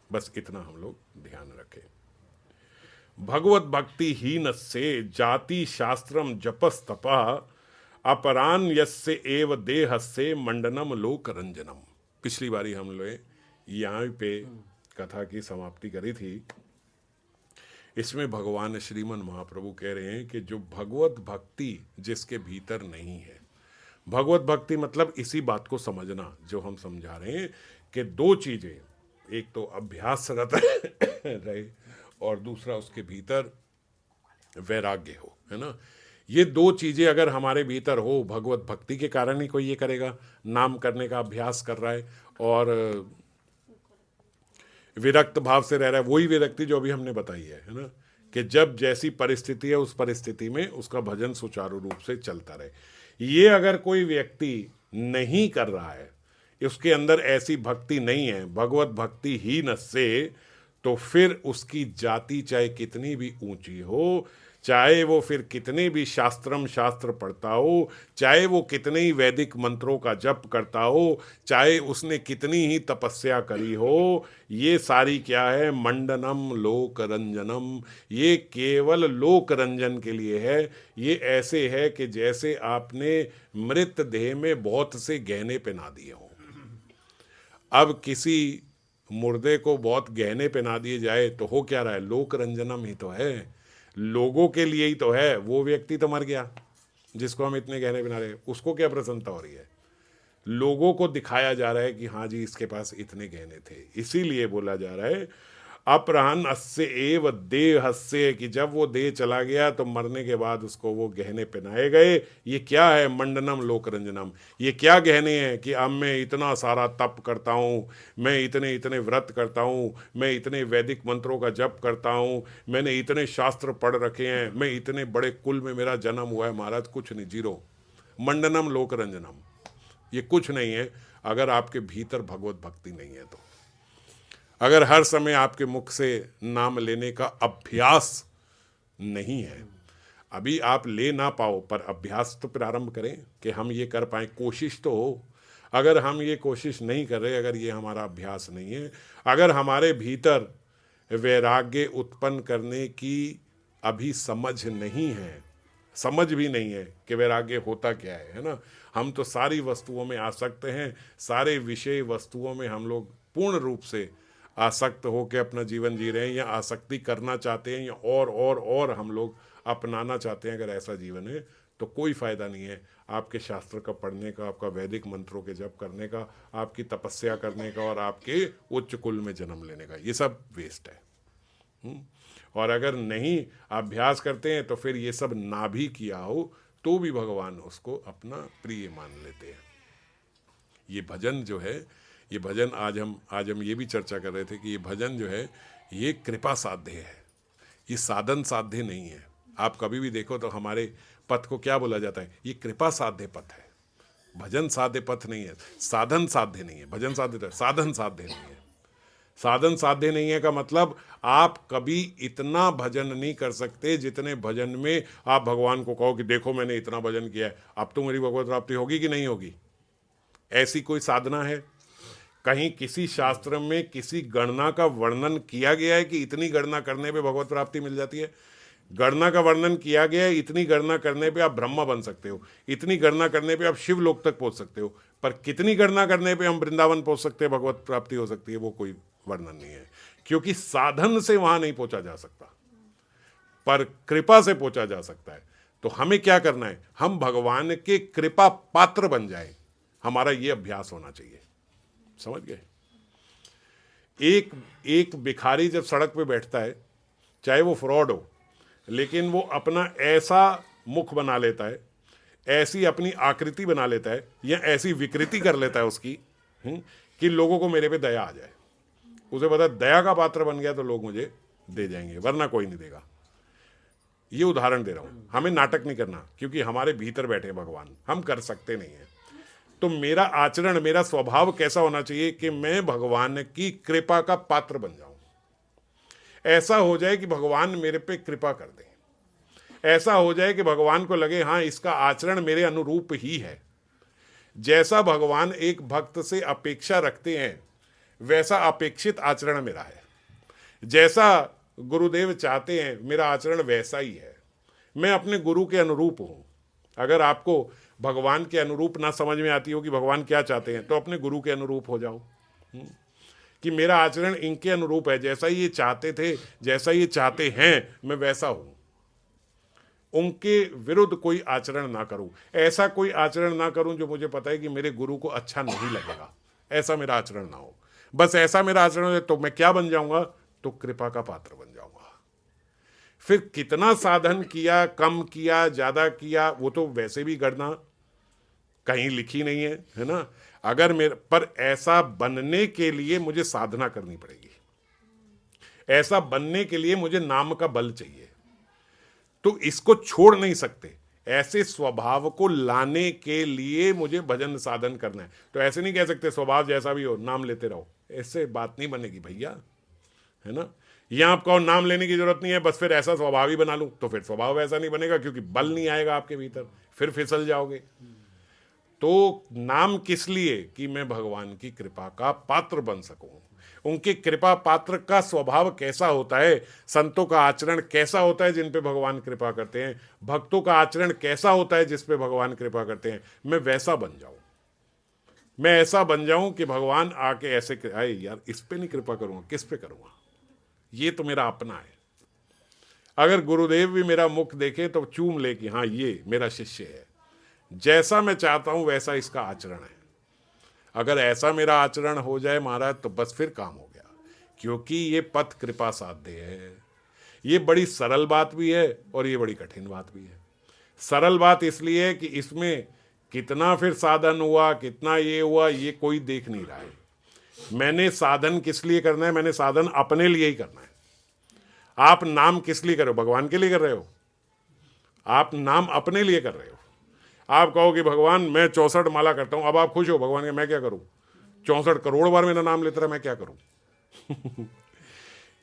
बस इतना हम लोग ध्यान रखें। भगवत भक्ति हीन से जाति शास्त्रम जपस तपा अपरान यस्य एव देहस्य मंडनम लोक रंजनम। पिछली बारी हम लोग यहाँ पे कथा की समाप्ति करी थी। इसमें भगवान श्रीमन महाप्रभु कह रहे हैं कि जो भगवत भक्ति जिसके भीतर नहीं है, भगवत भक्ति मतलब इसी बात को समझना जो हम समझा रहे हैं कि दो चीजें, एक तो अभ्यासरत रहे और दूसरा उसके भीतर वैराग्य हो, है ना। ये दो चीजें अगर हमारे भीतर हो, भगवत भक्ति के कारण ही कोई ये करेगा, नाम करने का अभ्यास कर रहा है और विरक्त भाव से रह रहा है, वही विरक्ति जो अभी हमने बताई है ना, कि जब जैसी परिस्थिति है उस परिस्थिति में उसका भजन सुचारू रूप से चलता रहे। ये अगर कोई व्यक्ति नहीं कर रहा है, उसके अंदर ऐसी भक्ति नहीं है, भगवत भक्ति ही न से, तो फिर उसकी जाति चाहे कितनी भी ऊंची हो, चाहे वो फिर कितने भी शास्त्र पढ़ता हो, चाहे वो कितने ही वैदिक मंत्रों का जप करता हो, चाहे उसने कितनी ही तपस्या करी हो, ये सारी क्या है? मंडनम लोक रंजनम। ये केवल लोक रंजन के लिए है। ये ऐसे है कि जैसे आपने मृत देह में बहुत से गहने पहना दिए हों। अब किसी मुर्दे को बहुत गहने पहना दिए जाए तो हो क्या रहा है? लोक रंजनम ही तो है, लोगों के लिए ही तो है। वो व्यक्ति तो मर गया जिसको हम इतने गहने पहना रहे हैं, उसको क्या प्रसन्नता हो रही है? लोगों को दिखाया जा रहा है कि हाँ जी इसके पास इतने गहने थे। इसीलिए बोला जा रहा है अपराहन अस्य एव देहस्य, कि जब वो देह चला गया तो मरने के बाद उसको वो गहने पहनाए गए। ये क्या है? मंडनम लोक रंजनम। ये क्या गहने हैं कि अब मैं इतना सारा तप करता हूँ, मैं इतने इतने व्रत करता हूँ, मैं इतने वैदिक मंत्रों का जप करता हूँ, मैंने इतने शास्त्र पढ़ रखे हैं, मैं इतने बड़े कुल में मेरा जन्म हुआ है। महाराज कुछ नहीं, जीरो। मंडनम लोक रंजनम ये कुछ नहीं है अगर आपके भीतर भगवत भक्ति नहीं है तो। अगर हर समय आपके मुख से नाम लेने का अभ्यास नहीं है, अभी आप ले ना पाओ पर अभ्यास तो प्रारंभ करें कि हम ये कर पाएं, कोशिश तो हो। अगर हम ये कोशिश नहीं कर रहे, अगर ये हमारा अभ्यास नहीं है, अगर हमारे भीतर वैराग्य उत्पन्न करने की अभी समझ नहीं है, समझ भी नहीं है कि वैराग्य होता क्या है ना। हम तो सारी वस्तुओं में आसक्त हैं, सारे विषय वस्तुओं में हम लोग पूर्ण रूप से आसक्त होकर अपना जीवन जी रहे हैं, या आसक्ति करना चाहते हैं, या और हम लोग अपनाना चाहते हैं। अगर ऐसा जीवन है तो कोई फ़ायदा नहीं है आपके शास्त्र का पढ़ने का, आपका वैदिक मंत्रों के जप करने का, आपकी तपस्या करने का, और आपके उच्च कुल में जन्म लेने का। ये सब वेस्ट है। और अगर नहीं अभ्यास करते हैं तो फिर ये सब ना भी किया हो तो भी भगवान उसको अपना प्रिय मान लेते हैं। ये भजन जो है, ये भजन आज हम ये भी चर्चा कर रहे थे कि ये भजन जो है ये कृपा साध्य है, ये साधन साध्य नहीं है। आप कभी भी देखो तो हमारे पथ को क्या बोला जाता है, ये कृपा साध्य पथ है, भजन साध्य पथ नहीं है, साधन साध्य नहीं है। भजन साध्य तो है, साधन साध्य नहीं है। साधन साध्य नहीं है का मतलब आप कभी इतना भजन नहीं कर सकते जितने भजन में आप भगवान को कहो कि देखो मैंने इतना भजन किया है, अब तो मेरी भगवत प्राप्ति होगी कि नहीं होगी। ऐसी कोई साधना है? कहीं किसी शास्त्र में किसी गणना का वर्णन किया गया है कि इतनी गणना करने पे भगवत प्राप्ति मिल जाती है? गणना का वर्णन किया गया है, इतनी गणना करने पे आप ब्रह्मा बन सकते हो, इतनी गणना करने पे आप शिव लोक तक पहुंच सकते हो, पर कितनी गणना करने पे हम वृंदावन पहुंच सकते हैं, भगवत प्राप्ति हो सकती है, वो कोई वर्णन नहीं है। क्योंकि साधन से वहां नहीं पहुंचा जा सकता, पर कृपा से पहुंचा जा सकता है। तो हमें क्या करना है, हम भगवान के कृपा पात्र बन जाए, हमारा ये अभ्यास होना चाहिए। समझ गए? एक भिखारी जब सड़क पे बैठता है, चाहे वो फ्रॉड हो, लेकिन वो अपना ऐसा मुख बना लेता है, ऐसी अपनी आकृति बना लेता है, या ऐसी विकृति कर लेता है उसकी कि लोगों को मेरे पे दया आ जाए। उसे पता दया का पात्र बन गया तो लोग मुझे दे जाएंगे, वरना कोई नहीं देगा। ये उदाहरण दे रहा हूं। हमें नाटक नहीं करना, क्योंकि हमारे भीतर बैठे भगवान, हम कर सकते नहीं हैं। तो मेरा आचरण, मेरा स्वभाव कैसा होना चाहिए कि मैं भगवान की कृपा का पात्र बन जाऊं। ऐसा हो जाए कि भगवान मेरे पे कृपा कर दे, ऐसा हो जाए कि भगवान को लगे हाँ इसका आचरण मेरे अनुरूप ही है। जैसा भगवान एक भक्त से अपेक्षा रखते हैं वैसा अपेक्षित आचरण मेरा है, जैसा गुरुदेव चाहते हैं मेरा आचरण वैसा ही है। मैं अपने गुरु के अनुरूप हूं। अगर आपको भगवान के अनुरूप ना समझ में आती हो कि भगवान क्या चाहते हैं, तो अपने गुरु के अनुरूप हो जाओ कि मेरा आचरण इनके अनुरूप है, जैसा ये चाहते थे, जैसा ये चाहते हैं मैं वैसा हूं। उनके विरुद्ध कोई आचरण ना करूं, ऐसा कोई आचरण ना करूं जो मुझे पता है कि मेरे गुरु को अच्छा नहीं लगेगा, ऐसा मेरा आचरण ना हो। बस ऐसा मेरा आचरण है तो मैं क्या बन जाऊंगा, तो कृपा का पात्र बन जाऊंगा। फिर कितना साधन किया, कम किया, ज्यादा किया, वो तो वैसे भी गणना कहीं लिखी नहीं है ना। अगर मेरे पर ऐसा बनने के लिए मुझे साधना करनी पड़ेगी, ऐसा बनने के लिए मुझे नाम का बल चाहिए, तो इसको छोड़ नहीं सकते। ऐसे स्वभाव को लाने के लिए मुझे भजन साधन करना है। तो ऐसे नहीं कह सकते स्वभाव जैसा भी हो नाम लेते रहो, ऐसे बात नहीं बनेगी भैया, है ना। यहां आपको नाम लेने की जरूरत नहीं है, बस फिर ऐसा स्वभाव ही बना लूं, तो फिर स्वभाव ऐसा नहीं बनेगा, क्योंकि बल नहीं आएगा आपके भीतर, फिर फिसल जाओगे। तो नाम किस लिए, कि मैं भगवान की कृपा का पात्र बन सकूं। उनकी कृपा पात्र का स्वभाव कैसा होता है, संतों का आचरण कैसा होता है जिन पे भगवान कृपा करते हैं, भक्तों का आचरण कैसा होता है जिस पे भगवान कृपा करते हैं, मैं वैसा बन जाऊं। मैं ऐसा बन जाऊं कि भगवान आके ऐसे आए, यार इस पे नहीं कृपा करूंगा, किस पे करूंगा, ये तो मेरा अपना है। अगर गुरुदेव भी मेरा मुख देखे तो चूम ले कि हाँ ये मेरा शिष्य है, जैसा मैं चाहता हूं वैसा इसका आचरण है। अगर ऐसा मेरा आचरण हो जाए महाराज, तो बस फिर काम हो गया, क्योंकि ये पथ कृपा साध्य है। ये बड़ी सरल बात भी है और ये बड़ी कठिन बात भी है। सरल बात इसलिए कि इसमें कितना फिर साधन हुआ, कितना ये हुआ, ये कोई देख नहीं रहा है। मैंने साधन किस लिए करना है, मैंने साधन अपने लिए ही करना है। आप नाम किस लिए कर रहे हो, भगवान के लिए कर रहे हो, आप नाम अपने लिए कर रहे हो। आप कहो कि भगवान मैं 64 माला करता हूं, अब आप खुश हो, भगवान के मैं क्या करूं, 64 करोड़ बार मेरा नाम लेता रहा, मैं क्या करूं।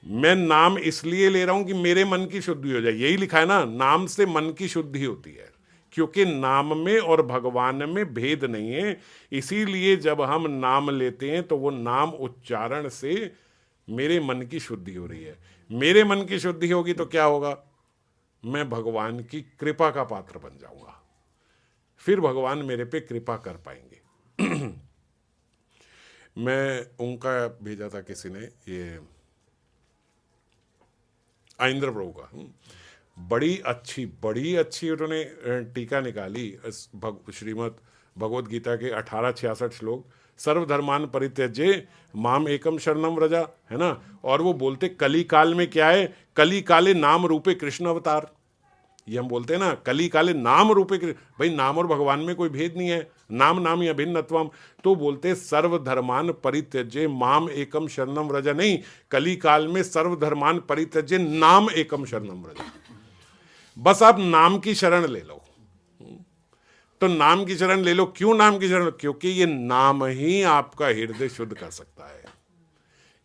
मैं नाम इसलिए ले रहा हूं कि मेरे मन की शुद्धि हो जाए। यही लिखा है ना, नाम से मन की शुद्धि होती है, क्योंकि नाम में और भगवान में भेद नहीं है। इसीलिए जब हम नाम लेते हैं तो वो नाम उच्चारण से मेरे मन की शुद्धि हो रही है। मेरे मन की शुद्धि होगी तो क्या होगा, मैं भगवान की कृपा का पात्र बन जाऊंगा, फिर भगवान मेरे पे कृपा कर पाएंगे। मैं उनका भेजा था किसी ने, ये आइंद्र प्रभु का, बड़ी अच्छी उन्होंने टीका निकाली श्रीमद् भगवद गीता के 1866 श्लोक, सर्वधर्मान परित्यज्य माम एकम शरणम व्रजा, है ना। और वो बोलते कली काल में क्या है, कली काले नाम रूपे कृष्ण अवतार, ये हम बोलते हैं ना, कली काले नाम रूपे कृष्ण, भाई नाम और भगवान में कोई भेद नहीं है, नाम नाम या भिन्नत्वम। तो बोलते सर्वधर्मान परित्यज्य माम एकम शरणम व्रजा, नहीं, कली काल में सर्वधर्मान परित्यज्य नाम एकम शरणम व्रजा, बस आप नाम की शरण ले लो। तो नाम की शरण ले लो, क्यों नाम की शरण? क्योंकि ये नाम ही आपका हृदय शुद्ध कर सकता है,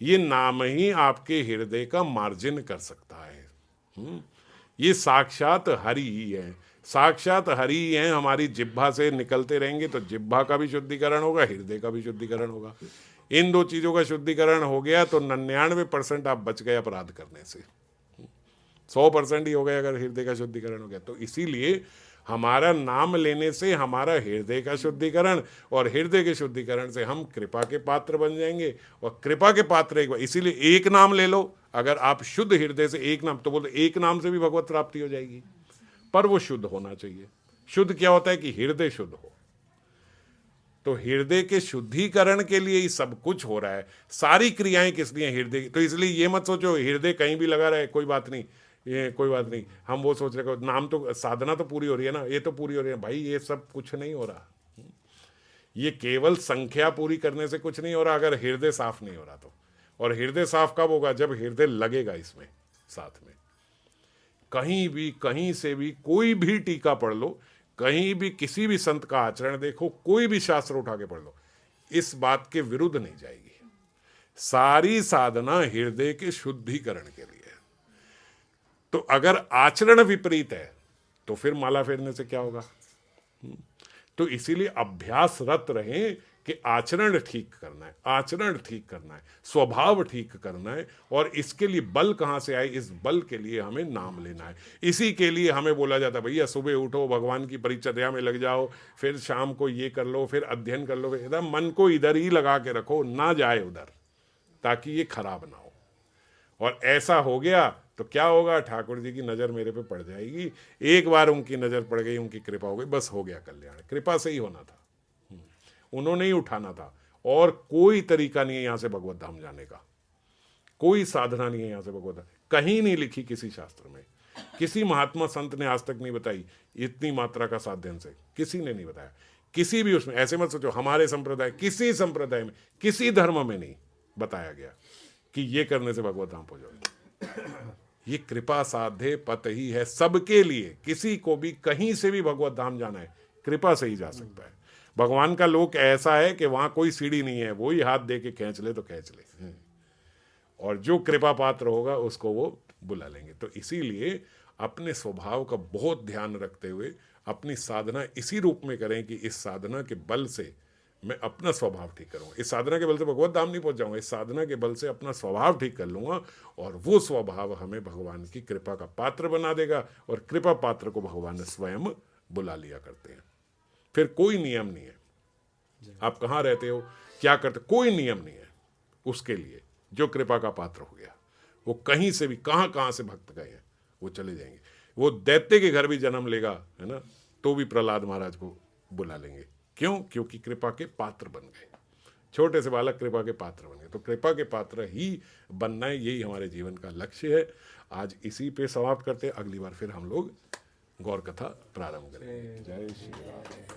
ये नाम ही आपके हृदय का मार्जिन कर सकता है। ये साक्षात हरि ही है, साक्षात हरि ही है। हमारी जिह्वा से निकलते रहेंगे तो जिह्वा का भी शुद्धिकरण होगा, हृदय का भी शुद्धिकरण होगा। इन दो चीजों का शुद्धिकरण हो गया तो 99% आप बच गए अपराध करने से, 100% ही हो गया अगर हृदय का शुद्धिकरण हो गया। तो इसीलिए हमारा नाम लेने से हमारा हृदय का शुद्धिकरण, और हृदय के शुद्धिकरण से हम कृपा के पात्र बन जाएंगे, और कृपा के पात्र एक बार, इसीलिए एक नाम ले लो। अगर आप शुद्ध हृदय से एक नाम, तो बोलते एक नाम से भी भगवत प्राप्ति हो जाएगी, पर वो शुद्ध होना चाहिए। शुद्ध क्या होता है कि हृदय शुद्ध हो। तो हृदय के शुद्धिकरण के लिए ही सब कुछ हो रहा है, सारी क्रियाएं किस लिए? हृदय। तो इसलिए ये मत सोचो हृदय कहीं भी लगा रहे, कोई बात नहीं, ये कोई बात नहीं, हम वो सोच रहे नाम तो, साधना तो पूरी हो रही है ना, ये तो पूरी हो रही है। भाई ये सब कुछ नहीं हो रहा, ये केवल संख्या पूरी करने से कुछ नहीं हो रहा, अगर हृदय साफ नहीं हो रहा तो। और हृदय साफ कब होगा? जब हृदय लगेगा इसमें साथ में। कहीं भी, कहीं से भी कोई भी टीका पढ़ लो, कहीं भी किसी भी संत का आचरण देखो, कोई भी शास्त्र उठा के पढ़ लो, इस बात के विरुद्ध नहीं जाएगी। सारी साधना हृदय के शुद्धिकरण के लिए। तो अगर आचरण विपरीत है तो फिर माला फेरने से क्या होगा? तो इसीलिए अभ्यासरत रहें कि आचरण ठीक करना है, आचरण ठीक करना है, स्वभाव ठीक करना है। और इसके लिए बल कहाँ से आए? इस बल के लिए हमें नाम लेना है। इसी के लिए हमें बोला जाता है भैया सुबह उठो, भगवान की परिचर्या में लग जाओ, फिर शाम को ये कर लो, फिर अध्ययन कर लो, एकदम मन को इधर ही लगा के रखो, ना जाए उधर, ताकि ये खराब ना हो। और ऐसा हो गया तो क्या होगा? ठाकुर जी की नज़र मेरे पे पड़ जाएगी, एक बार उनकी नज़र पड़ गई, उनकी कृपा हो गई, बस हो गया कल्याण। कृपा से ही होना था, उन्होंने ही उठाना था, और कोई तरीका नहीं है यहाँ से भगवत धाम जाने का, कोई साधना नहीं है यहाँ से भगवत धाम, कहीं नहीं लिखी किसी शास्त्र में, किसी महात्मा संत ने आज तक नहीं बताई इतनी मात्रा का साधन से, किसी ने नहीं बताया, किसी भी उसमें। ऐसे मत सोचो हमारे संप्रदाय, किसी संप्रदाय में, किसी धर्म में नहीं बताया गया कि ये करने से भगवत धाम पहुंचोगे। ये कृपा साध्य पथ ही है सबके लिए, किसी को भी कहीं से भी भगवत धाम जाना है कृपा से ही जा सकता है। भगवान का लोक ऐसा है कि वहां कोई सीढ़ी नहीं है, वो ही हाथ दे के खींच ले तो खींच ले, और जो कृपा पात्र होगा उसको वो बुला लेंगे। तो इसीलिए अपने स्वभाव का बहुत ध्यान रखते हुए अपनी साधना इसी रूप में करें कि इस साधना के बल से मैं अपना स्वभाव ठीक करूँगा। इस साधना के बल से भगवत धाम नहीं पहुंच जाऊंगा, इस साधना के बल से अपना स्वभाव ठीक कर लूँगा, और वो स्वभाव हमें भगवान की कृपा का पात्र बना देगा, और कृपा पात्र को भगवान स्वयं बुला लिया करते हैं। फिर कोई नियम नहीं है, आप कहाँ रहते हो, क्या करते, कोई नियम नहीं है उसके लिए। जो कृपा का पात्र हो गया वो कहीं से भी, कहाँ कहाँ से भक्त गए हैं वो चले जाएंगे। वो दैत्य के घर भी जन्म लेगा, है ना, तो भी प्रहलाद महाराज को बुला लेंगे। क्यों? क्योंकि कृपा के पात्र बन गए, छोटे से बालक कृपा के पात्र बन गए। तो कृपा के पात्र ही बनना है, यही हमारे जीवन का लक्ष्य है। आज इसी पे समाप्त करते हैं, अगली बार फिर हम लोग गौर कथा प्रारंभ करेंगे। जय श्री राम।